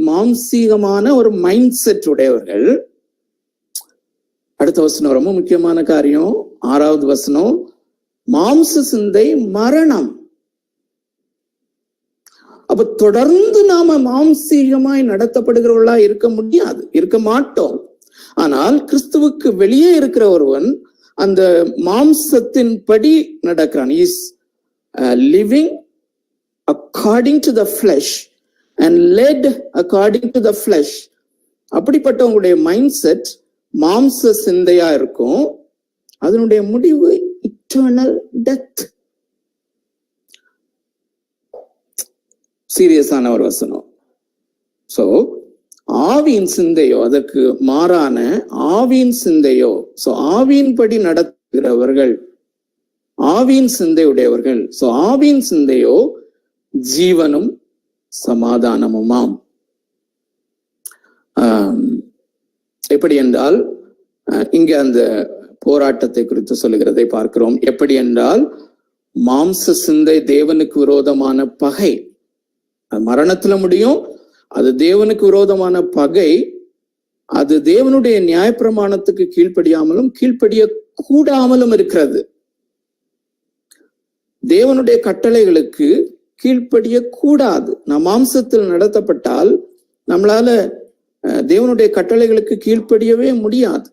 மாம்சீகமான ஒரு மைண்ட் செட் உடையவர்கள். அடுத்த வசனம் ரொம்ப முக்கியமான காரியம். 6வது வசனம், மாம்ச சிந்தை மரணம். அப்ப தொடர்ந்து நாம மாம்சீகமாய் நடத்தப்படுகிறவர்களா இருக்க மாட்டோம். ஆனால் கிறிஸ்துவுக்கு வெளியே இருக்கிற ஒருவன் அந்த மாம்சத்தின் படி நடக்கிறான். Is living according to the flesh and led according to the flesh. அப்படிப்பட்டவங்களுடைய மைண்ட் செட் மாம்ச சிந்தையா இருக்கும். அதனுடைய முடிவு இட்டர்னல் டெத். சீரியஸான ஒரு வசனம். சோ ஆவியின் சிந்தையோ, அதற்கு மாறான ஆவியின் சிந்தையோ, சோ ஆவியின்படி நடத்துகிறவர்கள் ஆவியின் சிந்தை உடையவர்கள். சோ ஆவியின் சிந்தையோ ஜீவனும் சமாதானமுமாம். எப்படி என்றால் இங்க அந்த போராட்டத்தை குறித்து சொல்லுகிறதை பார்க்கிறோம். எப்படி என்றால் மாம்ச சிந்தை தேவனுக்கு விரோதமான பகை, மரணத்துல முடியும். அது தேவனுக்கு விரோதமான பகை. அது தேவனுடைய நியாயப்பிரமாணத்துக்கு கீழ்ப்படிய கூடாமலும் இருக்கிறது. தேவனுடைய கட்டளைகளுக்கு கீழ்ப்படிய கூடாது. நாம் மாம்சத்தில் நடத்தப்பட்டால் நம்மளால தேவனுடைய கட்டளைகளுக்கு கீழ்ப்படியவே முடியாது.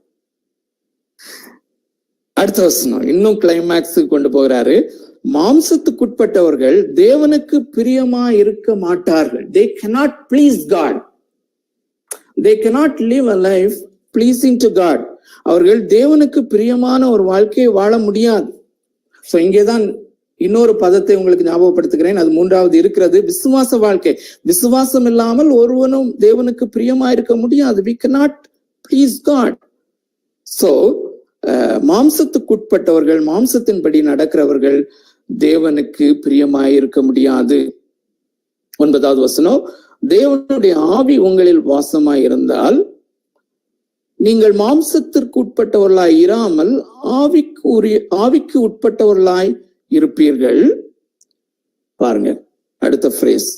அடுத்த வசனம் இன்னும் கிளைமேக்ஸுக்கு கொண்டு போகிறாரு. மாம்சத்துக்குட்பட்டவர்கள் தேவனுக்கு பிரியமா இருக்க மாட்டார்கள். They cannot please God. They cannot live a life pleasing to God. அவர்கள் தேவனுக்கு பிரியமான ஒரு வாழ்க்கையை வாழ முடியாது. சோ இங்கேதான் இன்னொரு பதத்தை உங்களுக்கு ஞாபகப்படுத்துகிறேன். அது மூன்றாவது இருக்கிறது, விசுவாச வாழ்க்கை. விசுவாசம் இல்லாமல் ஒருவனும் தேவனுக்கு பிரியமா இருக்க முடியாது. We cannot please God. So மாம்சத்துக்குட்பட்டவர்கள், மாம்சத்தின்படி நடக்கிறவர்கள் தேவனுக்கு பிரியமாய் இருக்க முடியாது. 9வது வசனம், தேவனுடைய ஆவி உங்களில் வாசமாய் இருந்தால் நீங்கள் மாம்சத்திற்கு உட்பட்டவர்களாய் இராமல் ஆவிக்கு உட்பட்டவர்களாய் இருப்பீர்கள். பாருங்க அடுத்த ஃப்ரேஸ்,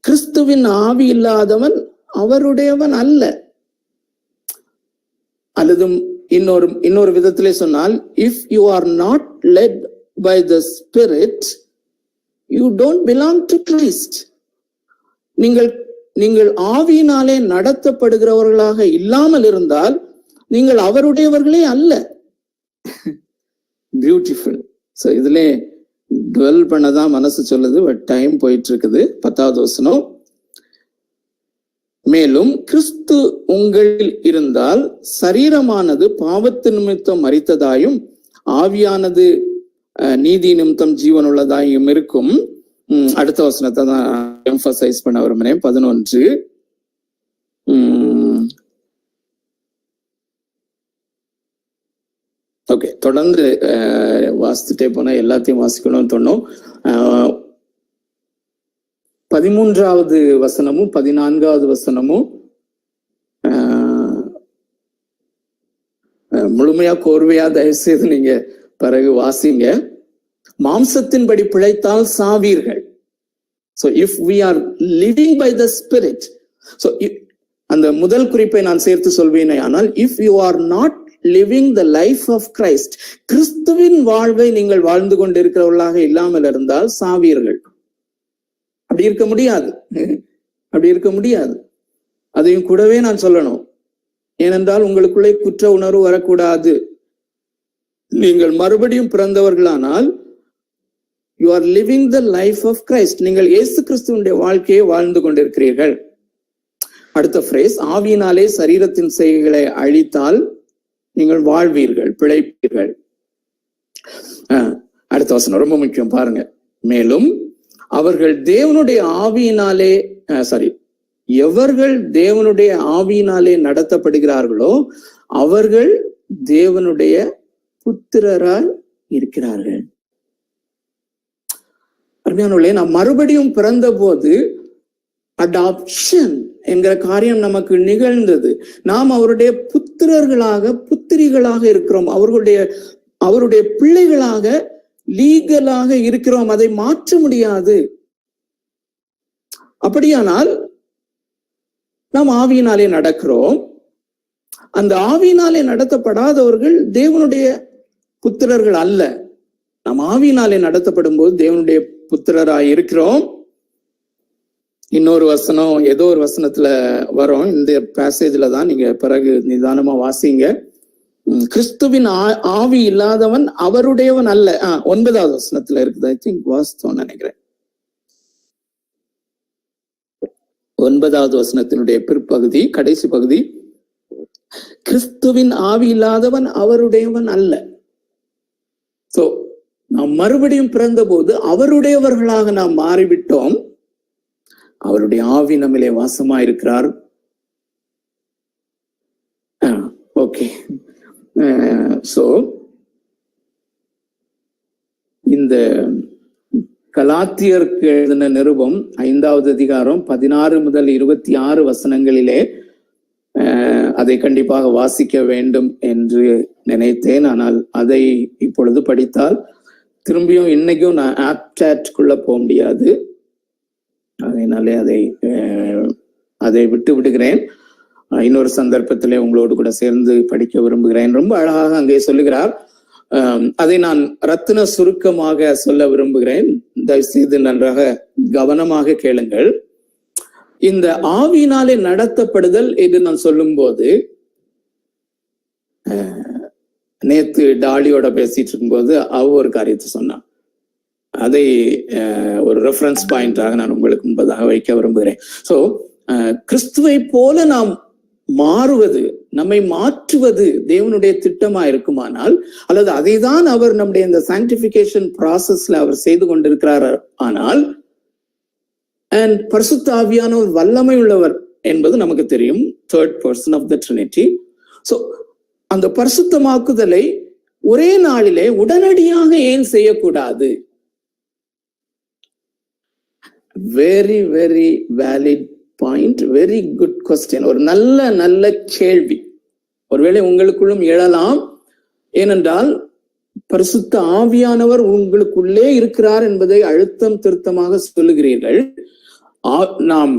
கிறிஸ்துவின் ஆவி இல்லாதவன் அவருடையவன் அல்ல. அல்லது இன்னொரு விதத்திலே சொன்னால், if you are not led by the Spirit you don't belong to Christ. நீங்கள் ஆவியினாலே நடத்தப்படுகிறவர்களாக இல்லாமல் இருந்தால் நீங்கள் அவருடையவர்களே அல்ல. பியூட்டிஃபுல். சோ இதுல டுவெல் பண்ணதான் மனசு சொல்லுது, பட் டைம் போயிட்டு இருக்குது. 10வது வசனம், மேலும் கிறிஸ்து உங்களில் இருந்தால் சரீரமானது பாவத்து நிமித்தம் மரித்ததாயும் ஆவியானது நீதி நிமித்தம் ஜீவனுள்ளதாயும் இருக்கும். அடுத்த வசனத்தை தான் எம்பசைஸ் பண்ண விரும்புறேன். 11. ஓகே, தொடர்ந்து வாசித்துட்டே போனா எல்லாத்தையும் வாசிக்கணும்னு தோணும். 13வது வசனமும் 14வது வசனமும் முழுமையா கோர்வையா தயவு செய்து நீங்க பிறகு வாசிங்க. மாம்சத்தின்படி பிழைத்தால் சாவீர்கள். So if we are living by the spirit, so அந்த முதல் குறிப்பை நான் சேர்த்து சொல்வேனே, ஆனால் if you are not living the life of Christ, கிறிஸ்துவின் வாழ்வை நீங்கள் வாழ்ந்து கொண்டிருக்கிறவர்களாக இல்லாமல் இருந்தால் சாவீர்கள். அப்படி இருக்க முடியாது. அதையும் கூடவே நான் சொல்லணும். ஏனென்றால் உங்களுக்குள்ளே குற்ற உணர்வு வரக்கூடாது. நீங்கள் மறுபடியும் பிறந்தவர்களானால் you are living the life of Christ. நீங்கள் இயேசு கிறிஸ்துவினுடைய வாழ்க்கையை வாழ்ந்து கொண்டிருக்கிறீர்கள். அடுத்த ஃப்ரேஸ், ஆவியினாலே சரீரத்தின் செய்கைகளை அழித்தால் நீங்கள் வாழ்வீர்கள், பிழைப்பீர்கள். அடுத்த வசனம் ரொம்ப முக்கியம், பாருங்க. மேலும் அவர்கள் தேவனுடைய ஆவியினாலே எவர்கள் தேவனுடைய ஆவியினாலே நடத்தப்படுகிறார்களோ அவர்கள் தேவனுடைய புத்திரராய் இருக்கிறார்கள். அருமையானவர்களே, நாம் மறுபடியும் பிறந்த போது அடாப்ஷன் என்கிற காரியம் நமக்கு நிகழ்ந்தது. நாம் அவருடைய புத்திரிகளாக இருக்கிறோம். அவருடைய பிள்ளைகளாக லீகலாக இருக்கிறோம். அதை மாற்ற முடியாது. அப்படியானால் நாம் ஆவியினாலே நடக்கிறோம். அந்த ஆவியினாலே நடத்தப்படாதவர்கள் தேவனுடைய புத்திரர்கள் அல்ல. நாம் ஆவியினாலே நடத்தப்படும் போது தேவனுடைய புத்திரராய் இருக்கிறோம். இன்னொரு வசனம் ஏதோ ஒரு வசனத்துல வரும், இந்த பேசேஜ்ல தான், நீங்க பிறகு நிதானமா வாசிங்க. கிறிஸ்துவின் ஆவி இல்லாதவன் அவருடையவன் அல்ல. 9வது வசனத்துல இருக்குது. ஐ திங்க் வாஸ்தவம் நினைக்கிறேன். 9வது வசனத்தினுடைய பிற்பகுதி, கடைசி பகுதி, கிறிஸ்துவின் ஆவி இல்லாதவன் அவருடையவன் அல்ல. சோ நாம் மறுபடியும் பிறந்த போது அவருடையவர்களாக நாம் மாறிவிட்டோம். அவருடைய ஆவி நம்மிலே வாசமா இருக்கிறார். ஓகே, சோ இந்த கலாத்தியருக்கு எழுதின நிருபம் 5வது அதிகாரம் 16 முதல் 26 வசனங்களிலே அதை கண்டிப்பாக வாசிக்க வேண்டும் என்று நினைத்தேன். ஆனால் அதை இப்பொழுது படித்தால் திரும்பியும் இன்னைக்கும் நான் ஆப்சாட்குள்ள போக முடியாது. அதனாலே அதை விட்டு விடுகிறேன். இன்னொரு சந்தர்ப்பத்திலே உங்களோடு கூட சேர்ந்து படிக்க விரும்புகிறேன். ரொம்ப அழகாக அங்கே சொல்லுகிறார். அதை நான் ரத்தின சுருக்கமாக சொல்ல விரும்புகிறேன். தயவுசெய்து நன்றாக கவனமாக கேளுங்கள். இந்த ஆவியினாலே நடத்தப்படுதல் என்று நான் சொல்லும் போது, நேத்து டாலியோட பேசிட்டு இருக்கும்போது ஒரு காரியத்தை சொன்னான். அதை ஒரு ரெஃபரன்ஸ் பாயிண்டாக நான் உங்களுக்கு முன்பதாக வைக்க விரும்புகிறேன். சோ கிறிஸ்துவை போல நாம் மாறுவது, நம்மை மாற்றுவது தேவனுடைய திட்டமா இருக்குமானால், அல்லது அதை தான் அவர் நம்முடைய இந்த சாங்டிபிகேஷன் ப்ராசஸ்ல அவர் செய்து கொண்டிருக்கிறார் ஆனால், அண்ட் பரிசுத்த ஆவியானவர் வல்லமை உள்ளவர் என்பது நமக்கு தெரியும், third person of the Trinity. So அந்த பரிசுத்தமாக்குதலை ஒரே நாளிலே உடனடியாக ஏன் செய்யக்கூடாது? Very very valid point, very good question. ஒரு நல்ல கேள்வி ஒருவேளை உங்களுக்குள்ளும் எழலாம். ஏனென்றால் பரிசுத்த ஆவியானவர் உங்களுக்குள்ளே இருக்கிறார் என்பதை அழுத்தம் திருத்தமாக சொல்லுகிறீர்கள். நாம்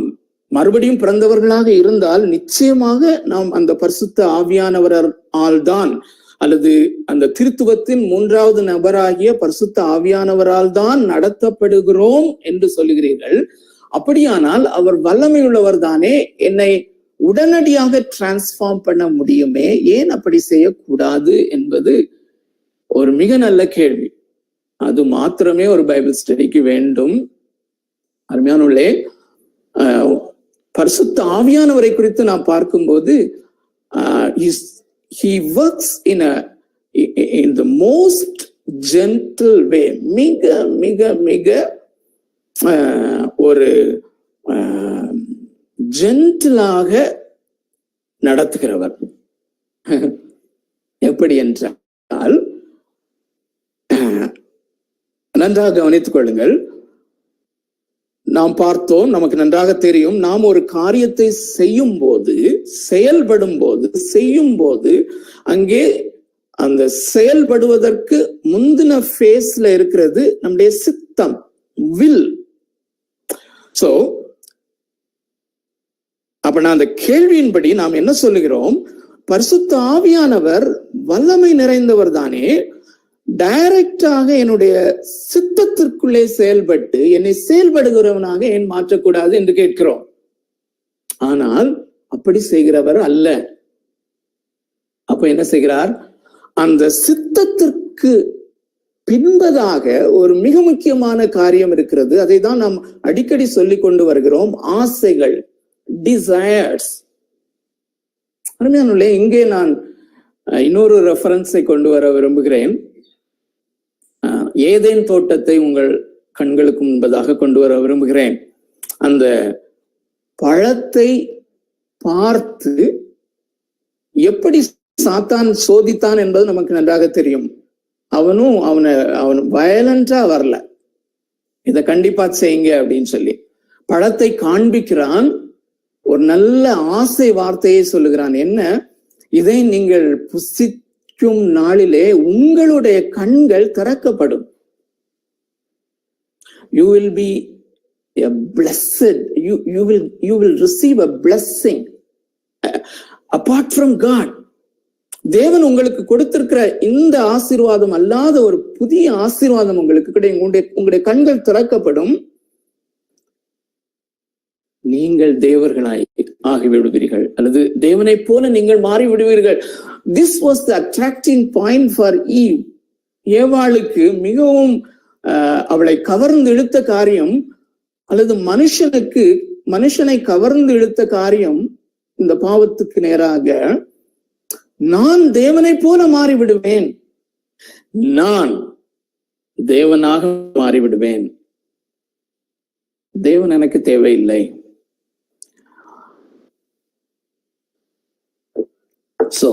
மறுபடியும் பிறந்தவர்களாக இருந்தால் நிச்சயமாக நாம் அந்த பரிசுத்த ஆவியானவரால் தான், அல்லது அந்த திருத்துவத்தின் 3வது நபராகிய பரிசுத்த ஆவியானவரால் தான் நடத்தப்படுகிறோம் என்று சொல்லுகிறீர்கள். அப்படியானால் அவர் வல்லமை உள்ளவர் தானே, என்னை உடனடியாக டிரான்ஸ்ஃபார்ம் பண்ண முடியுமே, ஏன் அப்படி செய்யக்கூடாது என்பது ஒரு மிக நல்ல கேள்வி. அது மாத்திரமே ஒரு பைபிள் ஸ்டடிக்கு வேண்டும். அருமையானவர்களே, பரிசுத்த ஆவியானவரை குறித்து நான் பார்க்கும்போது he works in the most gentle way. மிக மிக மிக ஒரு ஜென்டிலாக நடத்துகிறவர். எப்படி என்றால், நன்றாக கவனித்துக் கொள்ளுங்கள். நாம் பார்த்தோம், நமக்கு நன்றாக தெரியும், நாம் ஒரு காரியத்தை செய்யும் போது, செயல்படும் போது அங்கே அந்த செயல்படுவதற்கு முந்தின ஃபேஸ்ல இருக்கிறது நம்முடைய சித்தம், வில். சோ அப்ப நான் அந்த கேள்வியின்படி நாம் என்ன சொல்லுகிறோம்? பரிசுத்த ஆவியானவர் வல்லமை நிறைந்தவர் தானே, டைரக்டாக என்னுடைய சித்தத்திற்குள்ளே செயல்பட்டு என்னை செயல்படுகிறவனாக ஏன் மாற்றக்கூடாது என்று கேட்கிறோம். ஆனால் அப்படி செய்கிறவர் அல்ல. அப்ப என்ன செய்கிறார்? அந்த சித்தத்திற்கு பின்பதாக ஒரு மிக முக்கியமான காரியம் இருக்கிறது. அதை தான் நாம் அடிக்கடி சொல்லிக் கொண்டு வருகிறோம், ஆசைகள், டிசையர்ஸ். அருமையானவர்களே, இங்கே நான் இன்னொரு ரெஃபரன்ஸை கொண்டு வர விரும்புகிறேன். ஏதேன் தோட்டத்தை உங்கள் கண்களுக்கு முன்பதாக கொண்டு வர விரும்புகிறேன். அந்த பழத்தை பார்த்து எப்படி சாத்தான் சோதித்தான் என்பது நமக்கு நன்றாக தெரியும். அவன் வயலண்டா வரல, இதை கண்டிப்பா செய்யுங்க அப்படின்னு சொல்லி பழத்தை காண்பிக்கிறான். ஒரு நல்ல ஆசை வார்த்தையை சொல்லுகிறான். என்ன? இதை நீங்கள் புசிக்கும் நாளிலே உங்களுடைய கண்கள் திறக்கப்படும். You will be a blessed, you will receive a blessing apart from God. தேவன் உங்களுக்கு கொடுத்திருக்கிற இந்த ஆசீர்வாதம் அல்லாத ஒரு புதிய ஆசீர்வாதம் உங்களுக்கு கிடைக்கும். உங்களுடைய கண்கள் திறக்கப்படும், நீங்கள் தேவர்களாய் ஆகிவிடுவீர்கள், அல்லது தேவனை போல நீங்கள் மாறி விடுவீர்கள். This was the attracting point for Eve. ஏவாளுக்கு மிகவும் அவளை கவர்ந்து இழுத்த காரியம், அல்லது மனுஷனை கவர்ந்து இழுத்த காரியம், இந்த பாவத்துக்கு நேராக நான் தேவனை போல மாறிவிடுவேன், நான் தேவனாக மாறிவிடுவேன், தேவன் எனக்கு தேவையில்லை. சோ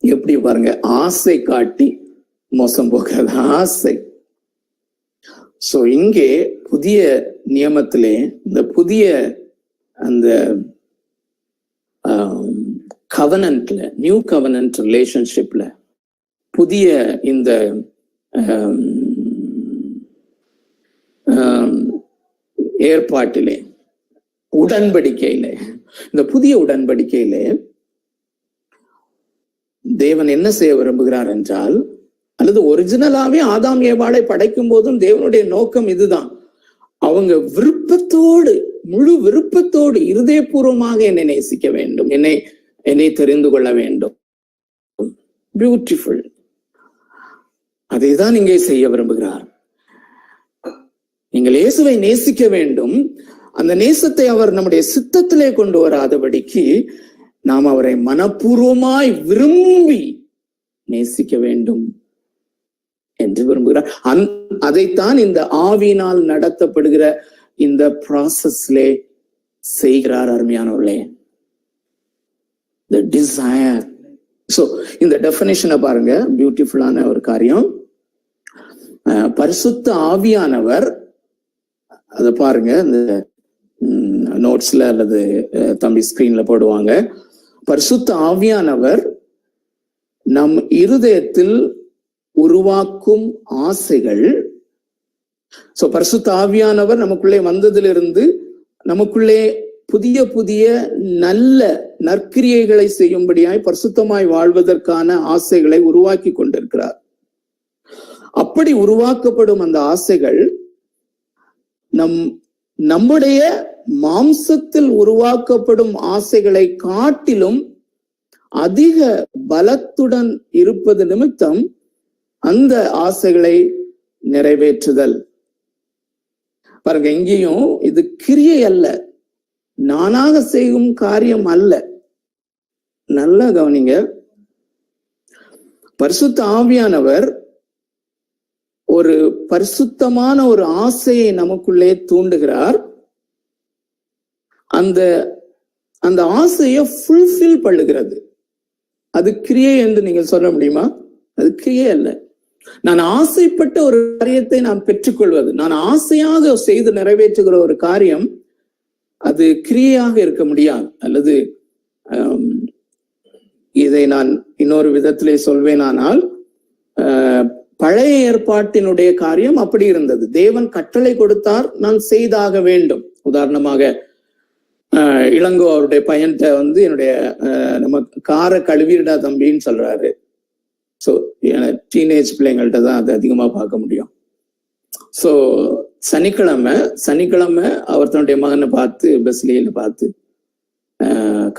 எப்படி பாருங்க, ஆசை காட்டி மோசம் போகிறது. ஆசை சோ இங்கே புதிய நியமத்திலே இந்த புதிய அந்த கவனன்ட்ல, நியூ கவனன்ட் ரிலேஷன்ஷிப்ல, புதிய இந்த ஏற்பாட்டிலே, உடன்படிக்கையிலே, இந்த புதிய உடன்படிக்கையிலே தேவன் என்ன செய்ய விரும்புகிறார் என்றால், அல்லது ஒரிஜினலாவே ஆதாம் ஏவாளை படைக்கும் போதும் தேவனுடைய நோக்கம் இதுதான். அவங்க விருப்பத்தோடு, முழு விருப்பத்தோடு, இருதயபூர்வமாக என்னை நேசிக்க வேண்டும், என்னை தெரிந்து கொள்ள வேண்டும். பியூட்டிஃபுல். அதைதான் இங்கே செய்ய விரும்புகிறார். நீங்கள் இயேசுவை நேசிக்க வேண்டும். அந்த நேசத்தை அவர் நம்முடைய சித்தத்திலே கொண்டு வராதபடிக்கு நாம் அவரை மனப்பூர்வமாய் விரும்பி நேசிக்க வேண்டும் என்று விரும்புகிறார். அதைத்தான் இந்த ஆவியினால் நடத்தப்படுகிற இந்த ப்ராசஸ்லே செய்கிறார். அருமையானவர்களே, the desire. சோ இந்த டெஃபினிஷனை பாருங்க, பியூட்டிஃபுல்லான ஒரு காரியம். பரிசுத்த ஆவியானவர், அதை பாருங்க இந்த நோட்ஸ்ல அல்லது தம்பி ஸ்கிரீன்ல போடுவாங்க. பரிசுத்த ஆவியானவர் நம் இருதயத்தில் உருவாக்கும் ஆசைகள். சோ பரிசுத்த ஆவியானவர் நமக்குள்ளே வந்ததிலிருந்து நமக்குள்ளே புதிய புதிய நல்ல நற்கிரியைகளை செய்யும்படியாய் பரிசுத்தமாய் வாழ்வதற்கான ஆசைகளை உருவாக்கி கொண்டிருக்கிறார். அப்படி உருவாக்கப்படும் அந்த ஆசைகள் நம்முடைய மாம்சத்தில் உருவாக்கப்படும் ஆசைகளை காட்டிலும் அதிக பலத்துடன் இருப்பது நிமித்தம் அந்த ஆசைகளை நிறைவேற்றுதல். பாருங்க, எங்கேயும் இது கிரியை அல்ல, நானாக செய்யும் காரியம் அல்ல. நல்லா கவனிங்க. பரிசுத்த ஆவியானவர் ஒரு பரிசுத்தமான ஒரு ஆசையை நமக்குள்ளே தூண்டுகிறார். அந்த ஆசையை ஃபுல்ஃபில் பண்ணுகிறது. அது கிரியை என்று நீங்கள் சொல்ல முடியுமா? அது கிரியை அல்ல. நான் ஆசைப்பட்ட ஒரு காரியத்தை நான் பெற்றுக்கொள்வது, நான் ஆசையாக செய்து நிறைவேற்றுகிற ஒரு காரியம், அது கிரியையாக இருக்க முடியாது. அல்லது இதை நான் இன்னொரு விதத்திலே சொல்வேனானால், பழைய ஏற்பாட்டினுடைய காரியம் அப்படி இருந்தது. தேவன் கட்டளை கொடுத்தார், நான் செய்தாக வேண்டும். உதாரணமாக இளங்கோ அவருடைய பையன்கிட்ட என்னுடைய நம்ம காரை கழுவிடா தம்பின்னு சொல்றாரு. ஸோ டீனேஜ் பிள்ளைங்கள்ட்ட தான் அது அதிகமா பார்க்க முடியும். ஸோ சனிக்கிழமை அவர் தன்னுடைய மகனை பார்த்து, பஸ்லியில பார்த்து,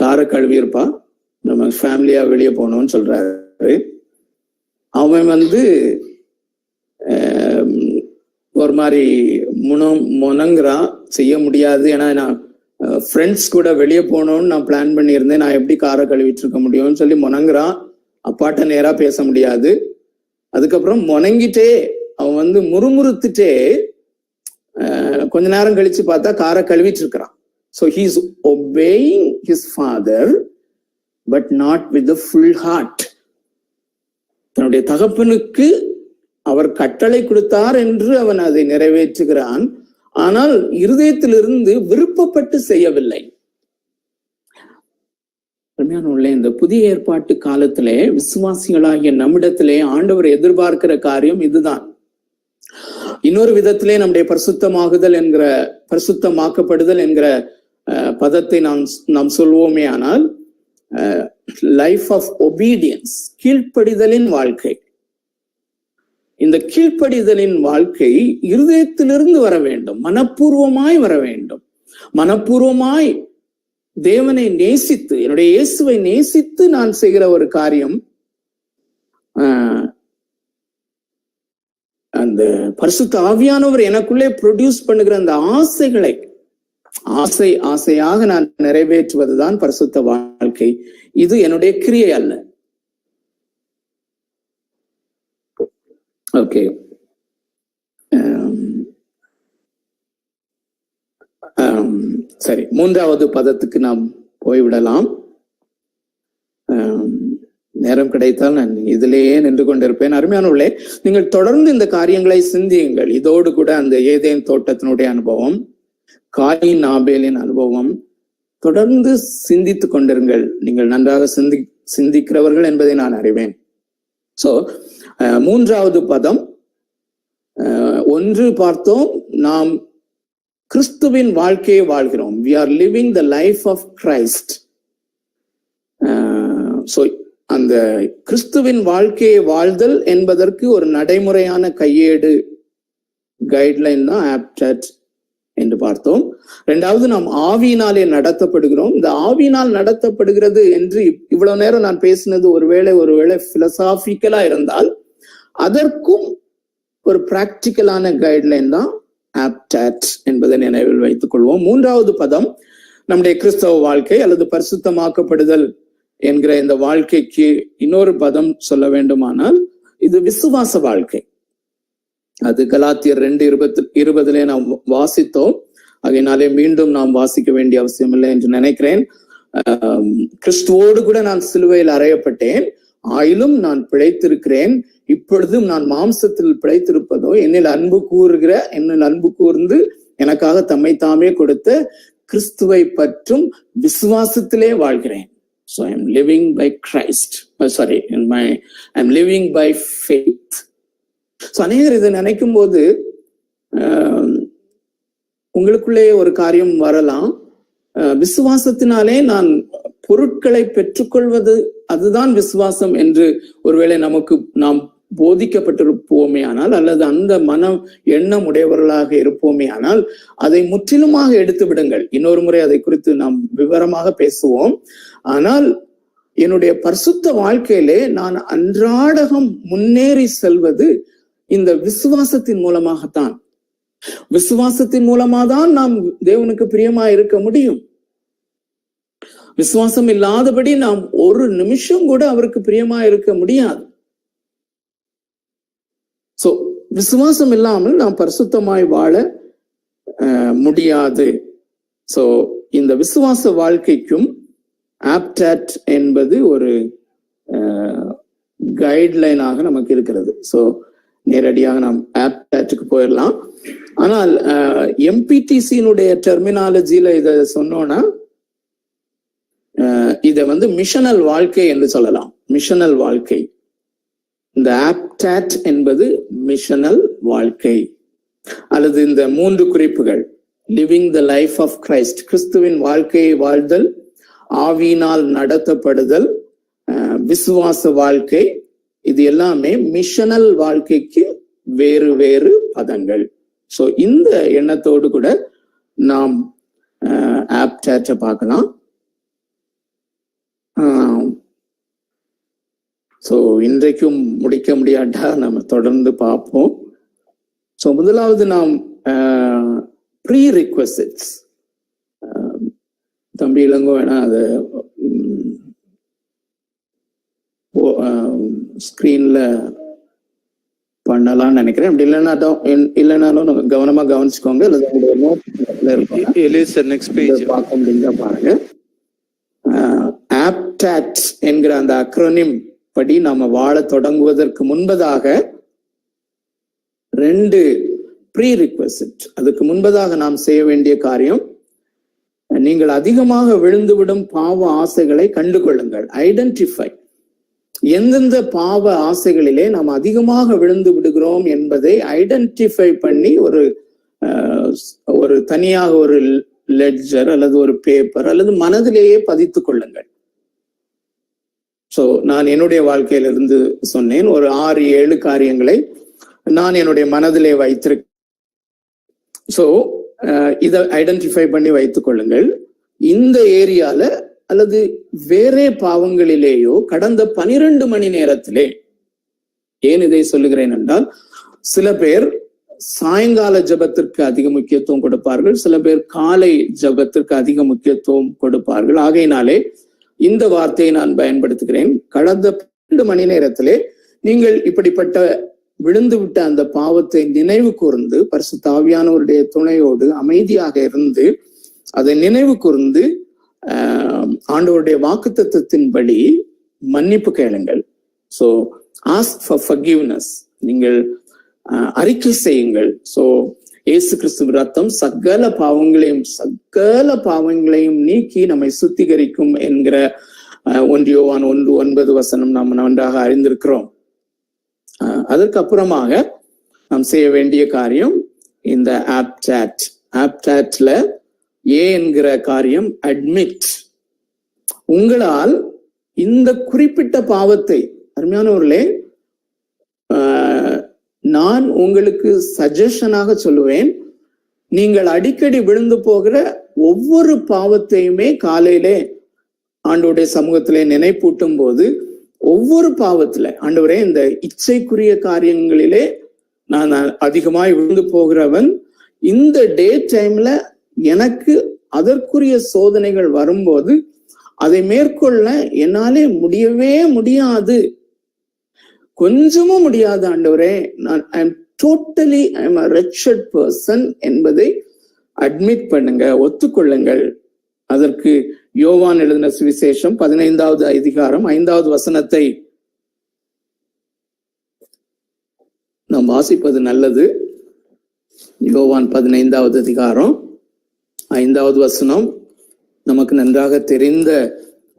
காரை கழுவியிருப்பா, நம்ம ஃபேமிலியா வெளியே போனோம்னு சொல்றாரு. அவன் ஒரு மாதிரி முனங்குறான், செய்ய முடியாது. ஏன்னா நான் ஃப்ரெண்ட்ஸ் கூட வெளியே போகணும்னு நான் பிளான் பண்ணியிருந்தேன், நான் எப்படி காரை கழுவிட்டு இருக்க முடியும்னு சொல்லி முனங்குறான். அப்பாட்ட நேரா பேச முடியாது. அதுக்கப்புறம் முனங்கிட்டே அவன் முறுமுறுத்துட்டே கொஞ்ச நேரம் கழிச்சு பார்த்தா காரை கழுவிட்டு இருக்கிறான். So he is obeying his father but not with the full heart. தன்னுடைய தகப்பனுக்கு அவர் கட்டளை கொடுத்தார் என்று அவன் அதை நிறைவேற்றுகிறான். ஆனால் இருதயத்திலிருந்து விருப்பப்பட்டு செய்யவில்லை. இந்த புதிய ஏற்பாட்டு காலத்திலே விசுவாசிகளாகிய நம்மிடத்திலே ஆண்டவர் எதிர்பார்க்கிற காரியம் இதுதான். இன்னொரு விதத்திலே நம்முடைய பரிசுத்தமாக்கப்படுதல் என்கிற பதத்தை நாம் சொல்வோமே ஆனால், லைஃப் ஆஃப் ஒபீடியன்ஸ், கீழ்ப்படிதலின் வாழ்க்கை. இந்த கீழ்ப்படிதலின் வாழ்க்கை இருதயத்திலிருந்து வர வேண்டும், மனப்பூர்வமாய் வர வேண்டும். மனப்பூர்வமாய் தேவனை நேசித்து, என்னுடைய இயேசுவை நேசித்து நான் செய்கிற ஒரு காரியம். அந்த பரிசுத்த ஆவியானவர் எனக்குள்ளே ப்ரொடியூஸ் பண்ணுகிற அந்த ஆசைகளை ஆசையாக நான் நிறைவேற்றுவதுதான் பரிசுத்த வாழ்க்கை. இது என்னுடைய கிரியை அல்ல. ஓகே, சரி, மூன்றாவது பதத்துக்கு நாம் போய்விடலாம். நேரம் கிடைத்தால் நான் இதிலேயே நின்று கொண்டிருப்பேன். அருமையானவர்களே, நீங்கள் தொடர்ந்து இந்த காரியங்களை சிந்தியுங்கள். இதோடு கூட அந்த ஏதேன் தோட்டத்தினுடைய அனுபவம், காயின் ஆபேலின் அனுபவம் தொடர்ந்து சிந்தித்துக் கொண்டிருங்கள். நீங்கள் நன்றாக சிந்திக்கிறவர்கள் என்பதை நான் அறிவேன். சோ 3வது பதம், 1 பார்த்தோம், நாம் கிறிஸ்துவின் வாழ்க்கையை வாழ்கிறோம். We are living the life of Christ. So அந்த கிறிஸ்துவின் வாழ்க்கையை வாழ்தல் என்பதற்கு ஒரு நடைமுறையான கையேடு, கைட்லைன் தான் ஆப்டட் என்று பார்த்தோம். 2வது, நாம் ஆவியினாலே நடத்தப்படுகிறோம். இந்த ஆவியினால் நடத்தப்படுகிறது என்று இவ்வளவு நேரம் நான் பேசினது ஒருவேளை பிலசாபிக்கலா இருந்தால் அதற்கும் ஒரு பிராக்டிக்கலான கைட்லைன் தான் ஆப்டட் என்பதை நினைவில் வைத்துக் கொள்வோம். 3வது பதம், நம்முடைய கிறிஸ்தவ வாழ்க்கை அல்லது பரிசுத்தமாக்கப்படுதல் என்கிற இந்த வாழ்க்கைக்கு இன்னொரு பதம் சொல்ல வேண்டுமானால் இது விசுவாச வாழ்க்கை. அது கலாத்தியர் 2:20 நாம் வாசித்தோம். அதனாலே மீண்டும் நாம் வாசிக்க வேண்டிய அவசியம் இல்லை என்று நினைக்கிறேன். கிறிஸ்துவோடு கூட நான் சிலுவையில் அறையப்பட்டேன், ஆயிலும் நான் பிழைத்திருக்கிறேன், இப்பொழுதும் நான் மாம்சத்தில் பிழைத்திருப்பதோ என்னில் அன்பு கூர்ந்து எனக்காக தம்மை தாமே கொடுத்த கிறிஸ்துவை பற்றும் விசுவாசத்திலே வாழ்கிறேன். So I am living by Christ. I am living by faith. So அநேகர் இதை நினைக்கும் போது உங்களுக்குள்ளே ஒரு காரியம் வரலாம், விசுவாசத்தினாலே நான் பொருட்களை பெற்றுக்கொள்வது அதுதான் விசுவாசம் என்று ஒருவேளை நாம் போதிக்கப்பட்டிருப்போமே ஆனால், அல்லது அந்த எண்ணம் உடையவர்களாக இருப்போமே ஆனால் அதை முற்றிலுமாக எடுத்து விடுங்கள். இன்னொரு முறை அதை குறித்து நாம் விவரமாக பேசுவோம். ஆனால் என்னுடைய பரிசுத்த வாழ்க்கையிலே நான் அன்றாடகம் முன்னேறி செல்வது இந்த விசுவாசத்தின் மூலமாகத்தான். விசுவாசத்தின் மூலமாதான் நாம் தேவனுக்கு பிரியமா இருக்க முடியும். விசுவாசம் இல்லாதபடி நாம் ஒரு நிமிஷம் கூட அவருக்கு பிரியமா இருக்க முடியாது. சோ விசுவாசம் இல்லாமல் நாம் பரிசுத்தமாய் வாழ முடியாது. சோ இந்த விசுவாச வாழ்க்கைக்கும் ஆப்டட் என்பது ஒரு கைட்லைனாக நமக்கு இருக்கிறது. சோ நேரடியாக நாம் ஆப்டட்டுக்கு போயிடலாம். ஆனால் எம்பிடிசியினுடைய டெர்மினாலஜியில இத சொன்னோம்னா இத மிஷனல் வாழ்க்கை என்று சொல்லலாம். மிஷனல் வாழ்க்கை, இந்த ஆப்டட் என்பது மிஷனல் வாழ்க்கை. அல்லது இந்த 3 குறிப்புகள், living the life of Christ, கிறிஸ்துவின் வாழ்க்கையை வாழ்தல், ஆவியினால் நடத்தப்படுதல், விசுவாச வாழ்க்கை, இது எல்லாமே மிஷனல் வாழ்க்கைக்கு வேறு வேறு பதங்கள். சோ இந்த எண்ணத்தோடு கூட நாம் ஆப்டட்டை பார்க்கலாம். சோ இன்றைக்கும் முடிக்க முடியாட்டா நம்ம தொடர்ந்து பார்ப்போம். சோ முதலாவது நாம் ப்ரீ ரிக்வசிட்ஸ், தம்பி இளங்கோ வேணா அதை ஸ்கிரீன்ல பண்ணலாம்னு நினைக்கிறேன். அப்படி இல்லைனாலும் கவனமா கவனிச்சுக்கோங்க. பாருங்க, ஆப்டட் என்கிற அந்த அக்ரோனிம் படி நாம வாழ தொடங்குவதற்கு முன்பதாக 2 ப்ரீ ரிக்வசிட். அதுக்கு முன்பதாக நாம் செய்ய வேண்டிய காரியம், நீங்கள் அதிகமாக விழுந்துவிடும் பாவ ஆசைகளை கண்டுகொள்ளுங்கள். ஐடென்டிஃபை, எந்தெந்த பாவ ஆசைகளிலே நாம் அதிகமாக விழுந்து விடுகிறோம் என்பதை ஐடென்டிஃபை பண்ணி ஒரு தனியாக ஒரு லெட்ஜர் அல்லது ஒரு பேப்பர் அல்லது மனதிலேயே பதித்துக் கொள்ளுங்கள். சோ நான் என்னுடைய வாழ்க்கையிலிருந்து சொன்னேன், ஒரு 6-7 காரியங்களை நான் என்னுடைய மனதிலே வைத்திருக்கேன். சோ இதை ஐடென்டிஃபை பண்ணி வைத்துக் கொள்ளுங்கள். இந்த ஏரியால அல்லது வேறே பாவங்களிலேயோ கடந்த 12 மணி நேரத்திலே, ஏன் இதை சொல்லுகிறேன் என்றால், சில பேர் சாயங்கால ஜபத்திற்கு அதிக முக்கியத்துவம் கொடுப்பார்கள், சில பேர் காலை ஜபத்திற்கு அதிக முக்கியத்துவம் கொடுப்பார்கள். ஆகையினாலே இந்த வார்த்தையை நான் பயன்படுத்துகிறேன். கடந்த 12 மணி நேரத்திலே நீங்கள் இப்படிப்பட்ட விழுந்து விட்ட அந்த பாவத்தை நினைவு கூர்ந்து, பரிசுத்த ஆவியானவருடைய துணையோடு அமைதியாக இருந்து அதை நினைவு கூர்ந்து, ஆண்டவருடைய வாக்குத்தத்தத்தின்படி மன்னிப்பு கேளுங்கள். ஸோ ஆஸ்க் ஃபார் ஃபர்கிவ்னஸ், நீங்கள் அறிக்கை செய்யுங்கள். ஸோ இயேசு கிறிஸ்துவின் ரத்தம் சகல பாவங்களையும் நீக்கி நம்மை சுத்திகரிக்கும் என்கிற 1 யோவான் 1:9 நாம் நன்றாக அறிந்திருக்கிறோம். அதற்கு அப்புறமாக நாம் செய்ய வேண்டிய காரியம் இந்த ஆப்டாட்ல ஏ என்கிற காரியம் அட்மிட். உங்களால் இந்த குறிப்பிட்ட பாவத்தை, அருமையானவர்களே, நான் உங்களுக்கு சஜஷனாக சொல்லுவேன், நீங்கள் அடிக்கடி விழுந்து போகிற ஒவ்வொரு பாவத்தையுமே காலையிலே ஆண்டவருடைய சமூகத்திலே நினைப்பூட்டும் போது, ஒவ்வொரு பாவத்துல, ஆண்டவரே இந்த இச்சைக்குரிய காரியங்களிலே நான் அதிகமாய் விழுந்து போகிறவன், இந்த டே டைம்ல எனக்கு அதற்குரிய சோதனைகள் வரும்போது அதை மேற்கொள்ள என்னாலே முடியவே முடியாது, கொஞ்சமும் முடியாது ஆண்டவரே, நான் I am totally I am a wretched person என்பதை அட்மிட் பண்ணுங்க, ஒத்துக்கொள்ளுங்கள். அதற்கு யோவான் எழுதின சுவிசேஷம் 15வது அதிகாரம் 5வது வசனத்தை நாம் வாசிப்பது நல்லது. யோவான் 15வது அதிகாரம் 5வது வசனம் நமக்கு நன்றாக தெரிந்த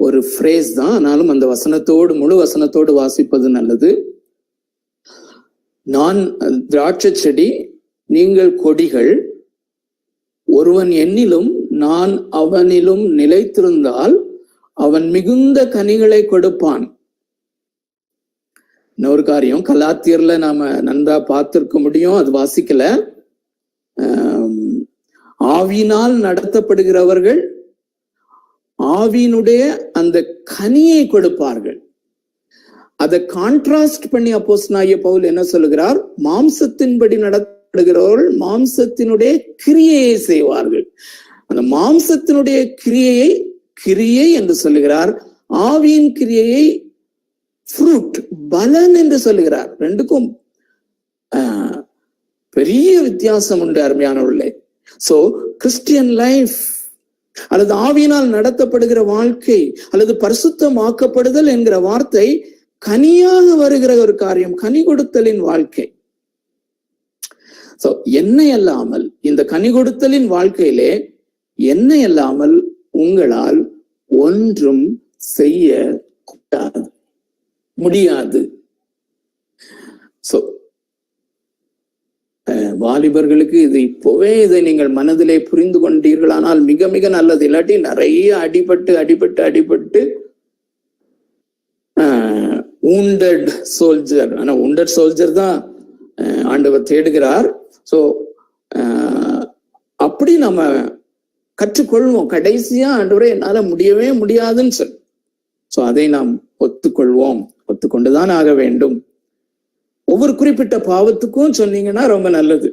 ஒரு ஃப்ரேஸ் தான், ஆனாலும் அந்த வசனத்தோடு முழு வசனத்தோடு வாசிப்பது நல்லது. நான் திராட்சை செடி, நீங்கள் கொடிகள், ஒருவன் என்னிலும் நான் அவனிலும் நிலைத்திருந்தால் அவன் மிகுந்த கனிகளை கொடுப்பான். இன்னொரு காரியம் கலாத்தியர்ல நாம நன்றா பார்த்திருக்க முடியும், அது வாசிக்கல. ஆவியினால் நடத்தப்படுகிறவர்கள் ஆவியினுடைய அந்த கனியை கொடுப்பார்கள். அதை கான்ட்ராஸ்ட் பண்ணி அப்போஸ்தலனாகிய பவுல் என்ன சொல்லுகிறார்? மாம்சத்தின்படி நடத்தப்படுகிறவர்கள் மாம்சத்தினுடைய கிரியையை செய்வார்கள். அந்த மாம்சத்தினுடைய கிரியை என்று சொல்லுகிறார், ஆவியின் கிரியையை ஃப்ரூட், பலன் என்று சொல்லுகிறார். ரெண்டுக்கும் பெரிய வித்தியாசம் உண்டு அருமையானவர்களே. சோ கிறிஸ்டியன் லைஃப் அல்லது ஆவியினால் நடத்தப்படுகிற வாழ்க்கை அல்லது பரிசுத்தமாக்கப்படுதல் என்கிற வார்த்தை கனியாக வருகிற ஒரு காரியம், கனி கொடுத்தலின் வாழ்க்கை. சோ என்ன அல்லாமல் இந்த கனி கொடுத்தலின் வாழ்க்கையிலே என்ன அல்லாமல் உங்களால் ஒன்றும் செய்ய முடியாது. சோ வாலிபர்களுக்கு இது இப்பவே இதை நீங்கள் மனதிலே புரிந்து கொண்டீர்களானால் மிக மிக நல்லது. இல்லாட்டி நிறைய அடிபட்டு wounded சோல்ஜர், ஆனா wounded சோல்ஜர் தான் ஆண்டவர் தேடுகிறார். சோ அப்படி நம்ம கற்றுக்கொள்வோம். கடைசியா ஆண்டவரே என்னால முடியவே முடியாதுன்னு சொல்லி, சோ அதை நாம் ஒத்துக்கொள்வோம், ஒத்துக்கொண்டுதான் ஆக வேண்டும். ஒவ்வொரு குறிப்பிட்ட பாவத்துக்கும் சொன்னீங்கன்னா ரொம்ப நல்லது.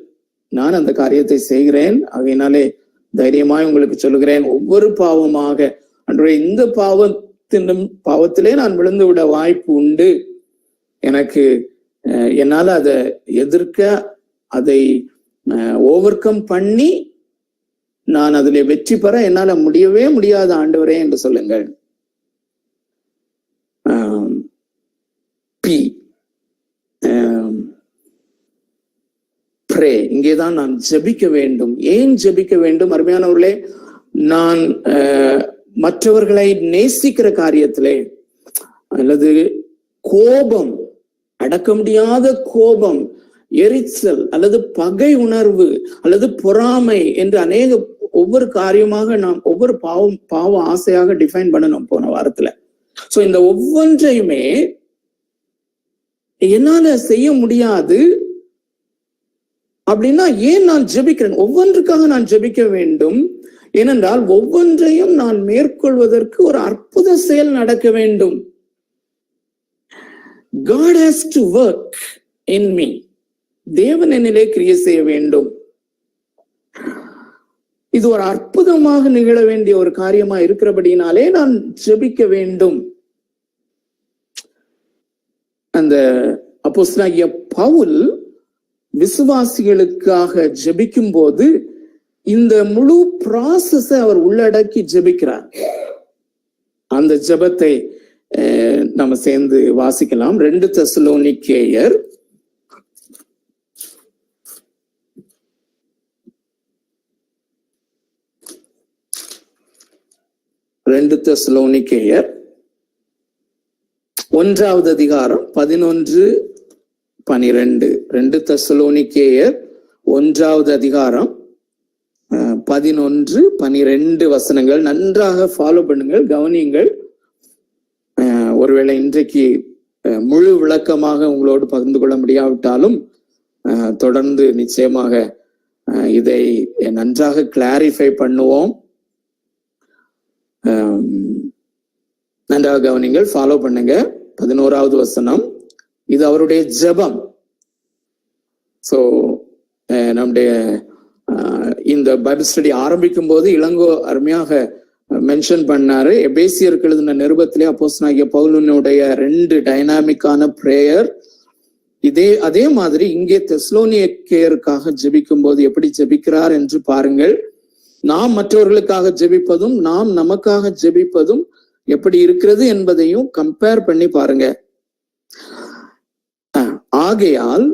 நான் அந்த காரியத்தை செய்கிறேன், ஆகையினாலே தைரியமாய் உங்களுக்கு சொல்லுகிறேன், ஒவ்வொரு பாவமாக அன்றைய இந்த பாவத்திலே நான் விழுந்து விட வாய்ப்பு உண்டு. எனக்கு என்னால அதை எதிர்க்க, அதை ஓவர் கம் பண்ணி நான் அதிலே வெற்றி பெற என்னால முடியவே முடியாத ஆண்டவரே என்று சொல்லுங்கள். இங்கேதான் நான் ஜெபிக்க வேண்டும். ஏன் ஜெபிக்க வேண்டும்? அருமையானவர்களே, நான் மற்றவர்களை நேசிக்கிற காரியத்திலே அல்லது கோபம், அடக்க முடியாத கோபம், எரிச்சல் அல்லது பகை உணர்வு அல்லது பொறாமை என்று அநேக ஒவ்வொரு காரியமாக நாம் ஒவ்வொரு பாவ ஆசையாக டிஃபைன் பண்ணணும் போன வாரத்துல. சோ இந்த ஒவ்வொன்றையுமே என்னால செய்ய முடியாது அப்படின்னா ஏன் நான் ஜெபிக்கிறேன்? ஒவ்வொன்றுக்காக நான் ஜெபிக்க வேண்டும். ஏனென்றால் ஒவ்வொன்றையும் நான் மேற்கொள்வதற்கு ஒரு அற்புத செயல் நடக்க வேண்டும். God has to work in me. தேவன் என்னிலே கிரியை செய்ய வேண்டும். இது ஒரு அற்புதமாக நிகழ வேண்டிய ஒரு காரியமா இருக்கிறபடினாலே நான் ஜெபிக்க வேண்டும். அந்த அப்போஸ்தலனாகிய பவுல் விசுவாசிகளுக்காக ஜெபிக்கும் போது இந்த முழு ப்ராசஸை அவர் உள்ளடக்கி ஜெபிக்கிறார். அந்த ஜெபத்தை நம்ம சேர்ந்து வாசிக்கலாம். 2 தெசலோனிக்கேயர் 1வது அதிகாரம் 11-12. 2 தெசலோனிக்கேயர் 1வது அதிகாரம் 11-12 வசனங்கள். நன்றாக ஃபாலோ பண்ணுங்கள், கவனியுங்கள். ஒருவேளை இன்றைக்கு முழு விளக்கமாக உங்களோடு பகிர்ந்து கொள்ள முடியாவிட்டாலும் தொடர்ந்து நிச்சயமாக இதை நன்றாக கிளாரிஃபை பண்ணுவோம். நன்றாக கவனிங்கள், ஃபாலோ பண்ணுங்க. 11வது வசனம், இது அவருடைய ஜெபம். சோ நம்முடைய இந்த பைபிள் ஸ்டடி ஆரம்பிக்கும் போது இளங்கோ அருமையாக மென்ஷன் பண்ணாரு. எபேசியருக்கு எழுதின நிருபத்திலே அப்போஸ்தலனாகிய பவுலினுடைய 2 டைனாமிக்கான பிரேயர். அதே மாதிரி இங்கே தெசலோனிக்கேயருக்காக ஜெபிக்கும் போது எப்படி ஜெபிக்கிறார் என்று பாருங்கள். நாம் மற்றவர்களுக்காக ஜெபிப்பதும் நாம் நமக்காக ஜெபிப்பதும் எப்படி இருக்கிறது என்பதையும் கம்பேர் பண்ணி பாருங்க. ஆகையால்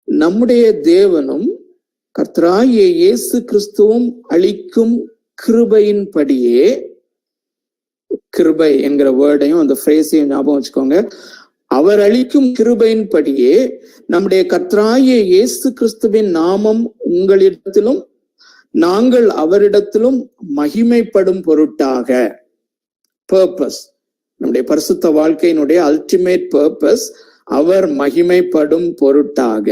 நம்முடைய தேவனும் கர்த்தராகிய இயேசு கிறிஸ்துவும் அளிக்கும் கிருபையின் படியே, கிருபை என்கிற வேர்டையும் அந்த ஃப்ரேஸையும் ஞாபகம் வச்சுக்கோங்க. அவர் அளிக்கும் கிருபையின் படியே நம்முடைய கர்த்தராகிய இயேசு கிறிஸ்துவின் நாமம் உங்களிடத்திலும் நாங்கள் அவரிடத்திலும் மகிமைப்படும் பொருட்டாக. பர்பஸ், நம்முடைய பரிசுத்த வாழ்க்கையினுடைய அல்டிமேட் பர்பஸ், அவர் மகிமைப்படும் பொருட்டாக.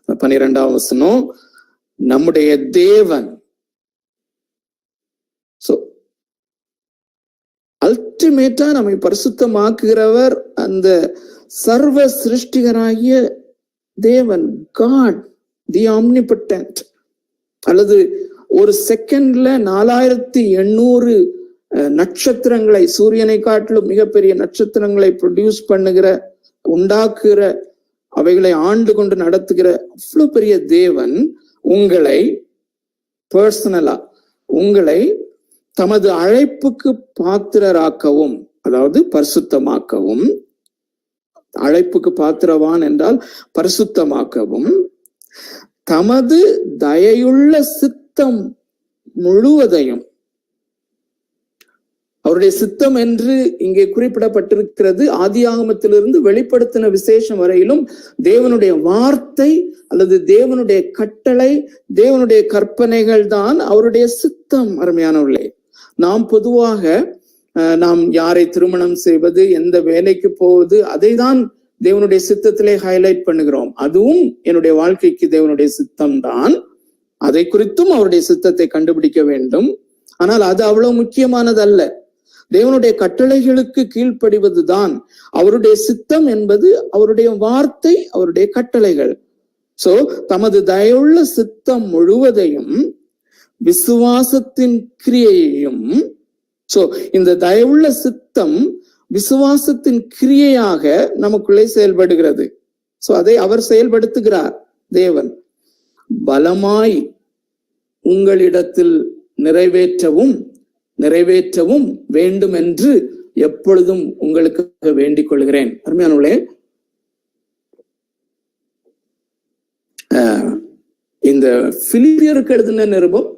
12வது வசனம், நம்முடைய தேவன். சோ அல்டிமேட்டா நம்மை பரிசுத்தமாக்குகிறவர் அந்த சர்வ சிருஷ்டிகராகிய தேவன், காட் தி ஆம்னிபொட்டன்ட். அல்லது ஒரு செகண்ட்ல 4800 நட்சத்திரங்களை, சூரியனை காட்டிலும் மிகப்பெரிய நட்சத்திரங்களை ப்ரொடியூஸ் பண்ணுகிற, உண்டாக்குகிற, அவைகளை ஆண்டு கொண்டு நடத்துகிற அவ்வளவு பெரிய தேவன் உங்களை பர்சனலா, உங்களை தமது அழைப்புக்கு பாத்திரராக்கவும், அதாவது பரிசுத்தமாக்கவும், அழைப்புக்கு பாத்திரவான் என்றால் பரிசுத்தமாக்கவும், தமது தயையுள்ள சித்தம் முழுவதையும், அவருடைய சித்தம் என்று இங்கே குறிப்பிடப்பட்டிருக்கிறது. ஆதியாகமத்திலிருந்து வெளிப்படுத்தின விசேஷம் வரையிலும் தேவனுடைய வார்த்தை அல்லது தேவனுடைய கட்டளை, தேவனுடைய கற்பனைகள் தான் அவருடைய சித்தம். அருமையானவர்களே, நாம் பொதுவாக நாம் யாரை திருமணம் செய்வது, எந்த வேலைக்கு போவது, அதை தான் தேவனுடைய சித்தத்திலே ஹைலைட் பண்ணுகிறோம். அதுவும் என்னுடைய வாழ்க்கைக்கு தேவனுடைய சித்தம் தான். அதை குறித்தும் அவருடைய சித்தத்தை கண்டுபிடிக்க வேண்டும். ஆனால் அது அவ்வளவு முக்கியமானது அல்ல. தேவனுடைய கட்டளைகளுக்கு கீழ்ப்படிவதுதான் அவருடைய சித்தம் என்பது அவருடைய வார்த்தை, அவருடைய கட்டளைகள். சோ தமது தயவுள்ள சித்தம் முழுவதையும் விசுவாசத்தின் கிரியையையும், சோ இந்த தயவுள்ள சித்தம் விசுவாசத்தின் கிரியையாக நமக்குள்ளே செயல்படுகிறது. சோ அதை அவர் செயல்படுத்துகிறார். தேவன் பலமாய் உங்களிடத்தில் நிறைவேற்றவும் வேண்டும் என்று எப்பொழுதும் உங்களுக்கு வேண்டிக் கொள்கிறேன். அருமையானவர்களே, இந்த பிலிப்பியருக்கு எழுதின நிருபம்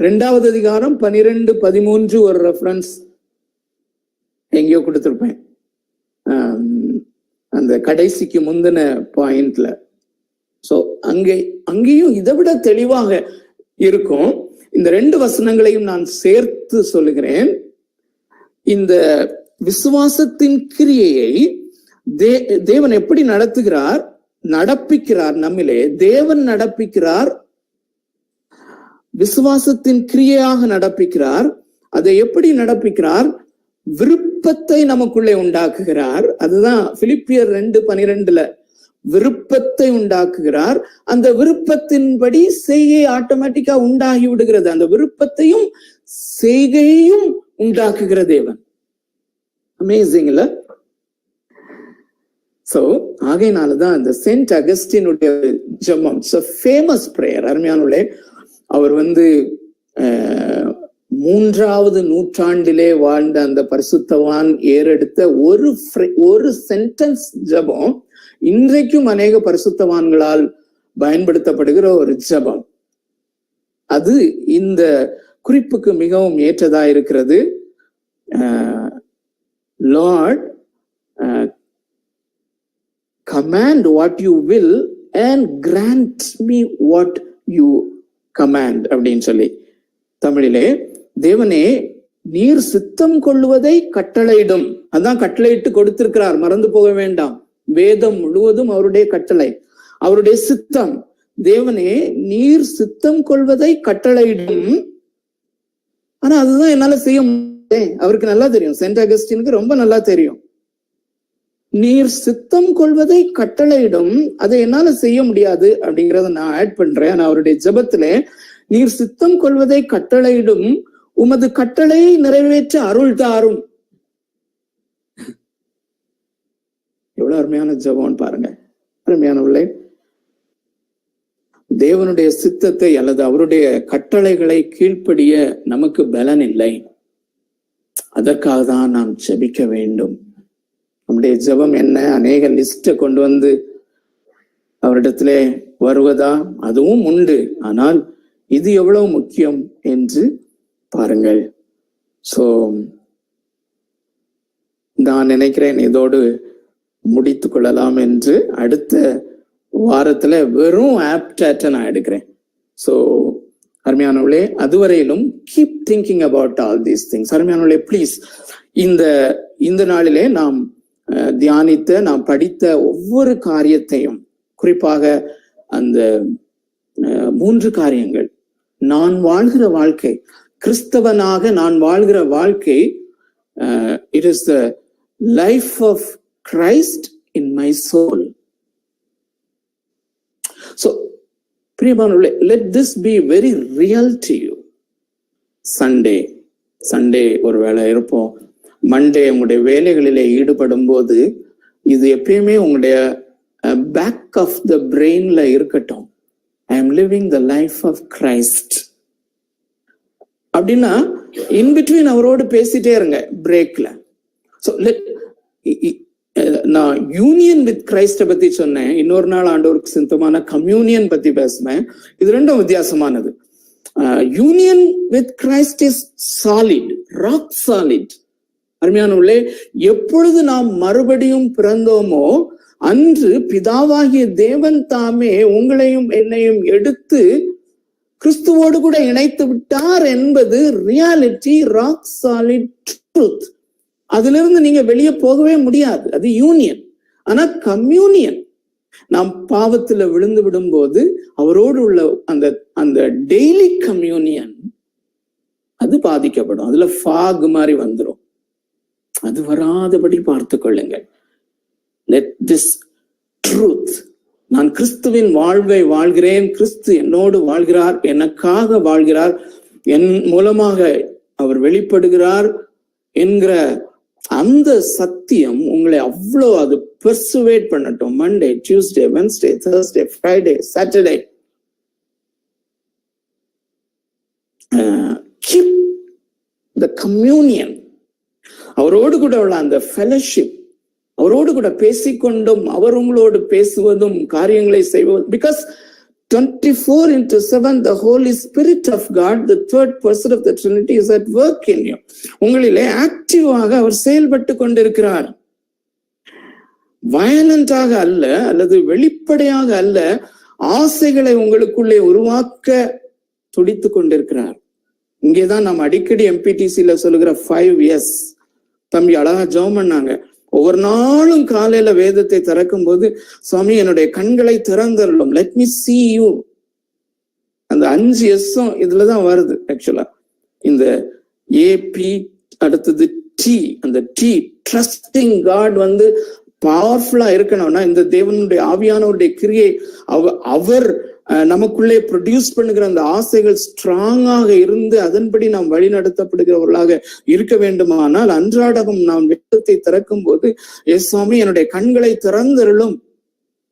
2வது அதிகாரம் 12-13 ஒரு ரெஃபரன்ஸ் எங்கேயோ கொடுத்திருப்பேன், அந்த கடைசிக்கு முந்தின பாயிண்ட்ல. சோ அங்கேயும் இதை விட தெளிவாக இருக்கும். இந்த 2 வசனங்களையும் நான் சேர்த்து சொல்லுகிறேன். இந்த விசுவாசத்தின் கிரியையை தேவன் எப்படி நடப்பிக்கிறார் நம்மிலே. தேவன் நடப்பிக்கிறார், விசுவாசத்தின் கிரியையாக நடப்பிக்கிறார். அதை எப்படி நடப்பிக்கிறார்? விருப்பத்தை நமக்குள்ளே உண்டாக்குகிறார். அதுதான் பிலிப்பியர் 2:12 விருப்பத்தை உண்டாக்குகிறார். அந்த விருப்பத்தின்படி செய்கை ஆட்டோமேட்டிக்கா உண்டாகி விடுகிறது. அந்த விருப்பத்தையும் செய்கையையும் உண்டாக்குகிற தேவன். அமேசிங் இல்ல? சோ ஆகையினாலதான் இந்த செயின்ட் அகஸ்டினுடைய ஜெபம், ஃபேமஸ் பிரேயர். அருமையானவர்களே, அவர் 3வது நூற்றாண்டிலே வாழ்ந்த அந்த பரிசுத்தவான் ஏறெடுத்த ஒரு சென்டென்ஸ் ஜெபம் இன்றைக்கும் அநேக பரிசுத்தவான்களால் பயன்படுத்தப்படுகிற ஒரு ஜெபம். அது இந்த குறிப்புக்கு மிகவும் ஏற்றதா இருக்கிறது. Lord, command what you will and grant me what you command அப்படின்னு சொல்லி. தமிழிலே, தேவனே நீர் சித்தம் கொள்வதை கட்டளையிடும். அதான் கட்டளையிட்டு கொடுத்திருக்கிறார், மறந்து போக வேண்டாம். வேதம் முழுவதும் அவருடைய கட்டளை, அவருடைய சித்தம். தேவனே நீர் சித்தம் கொள்வதை கட்டளையிடும். ஆனா அதுதான் என்னால செய்ய முடியாது. அவருக்கு நல்லா தெரியும், சென்ட் அகஸ்டினுக்கு ரொம்ப நல்லா தெரியும். நீர் சித்தம் கொள்வதை கட்டளையிடும், அதை என்னால செய்ய முடியாது அப்படிங்கறத நான் ஆட் பண்றேன். ஆனா அவருடைய ஜெபத்துல நீர் சித்தம் கொள்வதை கட்டளையிடும், உமது கட்டளையை நிறைவேற்ற அருள் தாரும். எவ்வளவு அருமையான ஜெபம் பாருங்க. அருமையானவர்களே, தேவனுடைய சித்தத்தை அல்லது அவருடைய கட்டளைகளை கீழ்ப்படிய நமக்கு பலன் இல்லை. அதற்காக தான் நாம் ஜெபிக்க வேண்டும். நம்முடைய ஜெபம் என்ன? அநேக லிஸ்ட கொண்டு வந்து அவரிடத்துல வருவதா? அதுவும் உண்டு. ஆனால் இது எவ்வளவு முக்கியம் என்று பாருங்கள். சோ நான் நினைக்கிறேன் இதோடு முடித்து கொள்ளலாம் என்று. அடுத்த வாரத்துல வெறும் ஆப்டாட்ட நான் எடுக்கிறேன். சோ அருமையானவர்களே, அதுவரையிலும் keep thinking about all these things. அருமையானவர்களே, பிளீஸ் இந்த நாளிலே நாம் தியானித்த, நாம் படித்த ஒவ்வொரு காரியத்தையும், குறிப்பாக அந்த 3 காரியங்கள், நான் வாழ்கிற வாழ்க்கை, கிறிஸ்தவனாக நான் வாழ்கிற வாழ்க்கை, it is the life of Christ in my soul. So, பிரியமானவர்களே, let this be very real to you. Sunday ஒரு வேளை இருப்போம். மண்டே உங்களுடைய வேலைகளிலே ஈடுபடும் போது இது எப்பயுமே உங்களுடைய பேக் ஆஃப் த பிரெயின்ல இருக்கட்டும். I am living the life of Christ அப்படின்னா இன்பிட்வீன் அவரோடு பேசிட்டே இருங்க பிரேக்ல. ஸோ நான் யூனியன் வித் கிரைஸ்ட பத்தி சொன்னேன். இன்னொரு நாள் ஆண்டவருக்கு சித்தமான கம்யூனியன் பத்தி பேசுனேன். இது ரெண்டும் வித்தியாசமானது. Union with Christ is solid, rock solid. அருமையானவர்களே, எப்பொழுது நாம் மறுபடியும் பிறந்தோமோ அன்று பிதாவாகிய தேவன் தாமே உங்களையும் என்னையும் எடுத்து கிறிஸ்துவோடு கூட இணைத்து விட்டார் என்பது ரியாலிட்டி, ராக் சாலிட் ட்ரூத். அதுல இருந்து நீங்க வெளியே போகவே முடியாது. அது யூனியன். ஆனா கம்யூனியன், நாம் பாவத்துல விழுந்து விடும் போது அவரோடு உள்ள அந்த டெய்லி கம்யூனியன் அது பாதிக்கப்படும். அதுல ஃபாக் மாதிரி வந்துடும். அது வராதபடி பார்த்து கொள்ளுங்கள். லெட் திஸ் ட்ரூத், நான் கிறிஸ்துவின் வாழ்வை வாழ்கிறேன், கிறிஸ்து என்னோடு வாழ்கிறார், எனக்காக வாழ்கிறார், என் மூலமாக அவர் வெளிப்படுகிறார் என்கிற அந்த சத்தியம் உங்களை அவ்வளோ அது பெர்சுவேட் பண்ணட்டும். Monday, Tuesday, Wednesday, Thursday, Friday, Saturday. Keep the communion, அவரோடு கூட உள்ள அந்த ஃபெலோஷிப், அவரோடு கூட பேசிக்கொண்டும் அவர் உங்களோடு பேசுவதும் காரியங்களை செய்வதும். Because 24/7 the Holy Spirit of God, the third person of the Trinity, is at work in you. உங்களிலே ஆக்டிவாக அவர் செயல்பட்டு கொண்டிருக்கிறார். வயலண்டாக அல்ல, அல்லது வெளிப்படையாக அல்ல, ஆசைகளை உங்களுக்குள்ளே உருவாக்க துடித்து கொண்டிருக்கிறார். இங்கேதான் நாம் அடிக்கடி MPTCல சொல்லுகிற 5 தம்பி அழகா ஜெபம் பண்ணாங்க. ஒவ்வொரு நாளும் காலையில வேதத்தை திறக்கும் போது, சுவாமி என்னுடைய கண்களை திறந்தருளும், லெட் மீ see you. அந்த 5 எஸ்ஸும் இதுலதான் வருது. ஆக்சுவலா இந்த AP அடுத்தது T, அந்த T, ட்ரஸ்டிங் காட் வந்து பவர்ஃபுல்லா இருக்கணும்னா இந்த தேவனுடைய ஆவியானவருடைய கிரியை அவர் நமக்குள்ளே ப்ரொடியூஸ் பண்ணுகிற அந்த ஆசைகள் ஸ்ட்ராங்காக இருந்து அதன்படி நாம் வழி நடத்தப்படுகிறவர்களாக இருக்க வேண்டுமானால் அன்றாடகம் நாம் வேதத்தை திறக்கும் போது, சுவாமி என்னுடைய கண்களை திறந்தருளும்.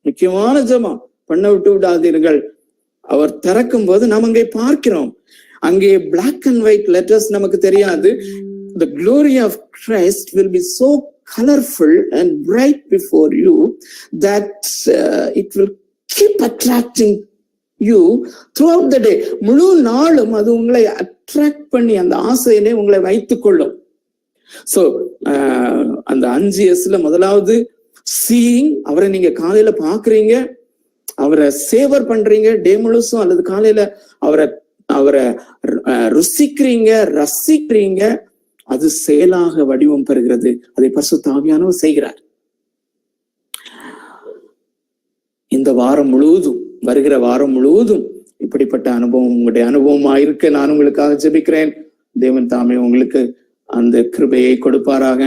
முக்கியமான ஜெபம், பண்ண விட்டு விடாதீர்கள். அவர் திறக்கும் போது நாம் அங்கே பார்க்கிறோம் அங்கே black and white letters நமக்கு தெரியாது. The glory of Christ will be so colorful and bright before you that it will keep attracting you throughout the day. முழு நாளும் அது உங்களை அட்ராக்ட் பண்ணி அந்த ஆசையிலே உங்களை வைத்துக் கொள்ளும். சோ அந்த 5Sல முதலாவது சீயிங், அவரை நீங்க காலையில பாக்குறீங்க, அவரை சேவர் பண்றீங்க டே முழுசும், அல்லது காலையில அவரை ருசிக்கிறீங்க, ரசிக்கிறீங்க, அது செயலாக வடிவம் பெறுகிறது. அதை பரிசுத்த ஆவியானவர் செய்கிறார். இந்த வாரம் முழுவதும், வருகிற வாரம் முழுவதும் இப்படிப்பட்ட அனுபவம் உங்களுடைய அனுபவமா இருக்க நான் உங்களுக்காக ஜெபிக்கிறேன். தேவன் தாமே உங்களுக்கு அந்த கிருபையை கொடுப்பாராக.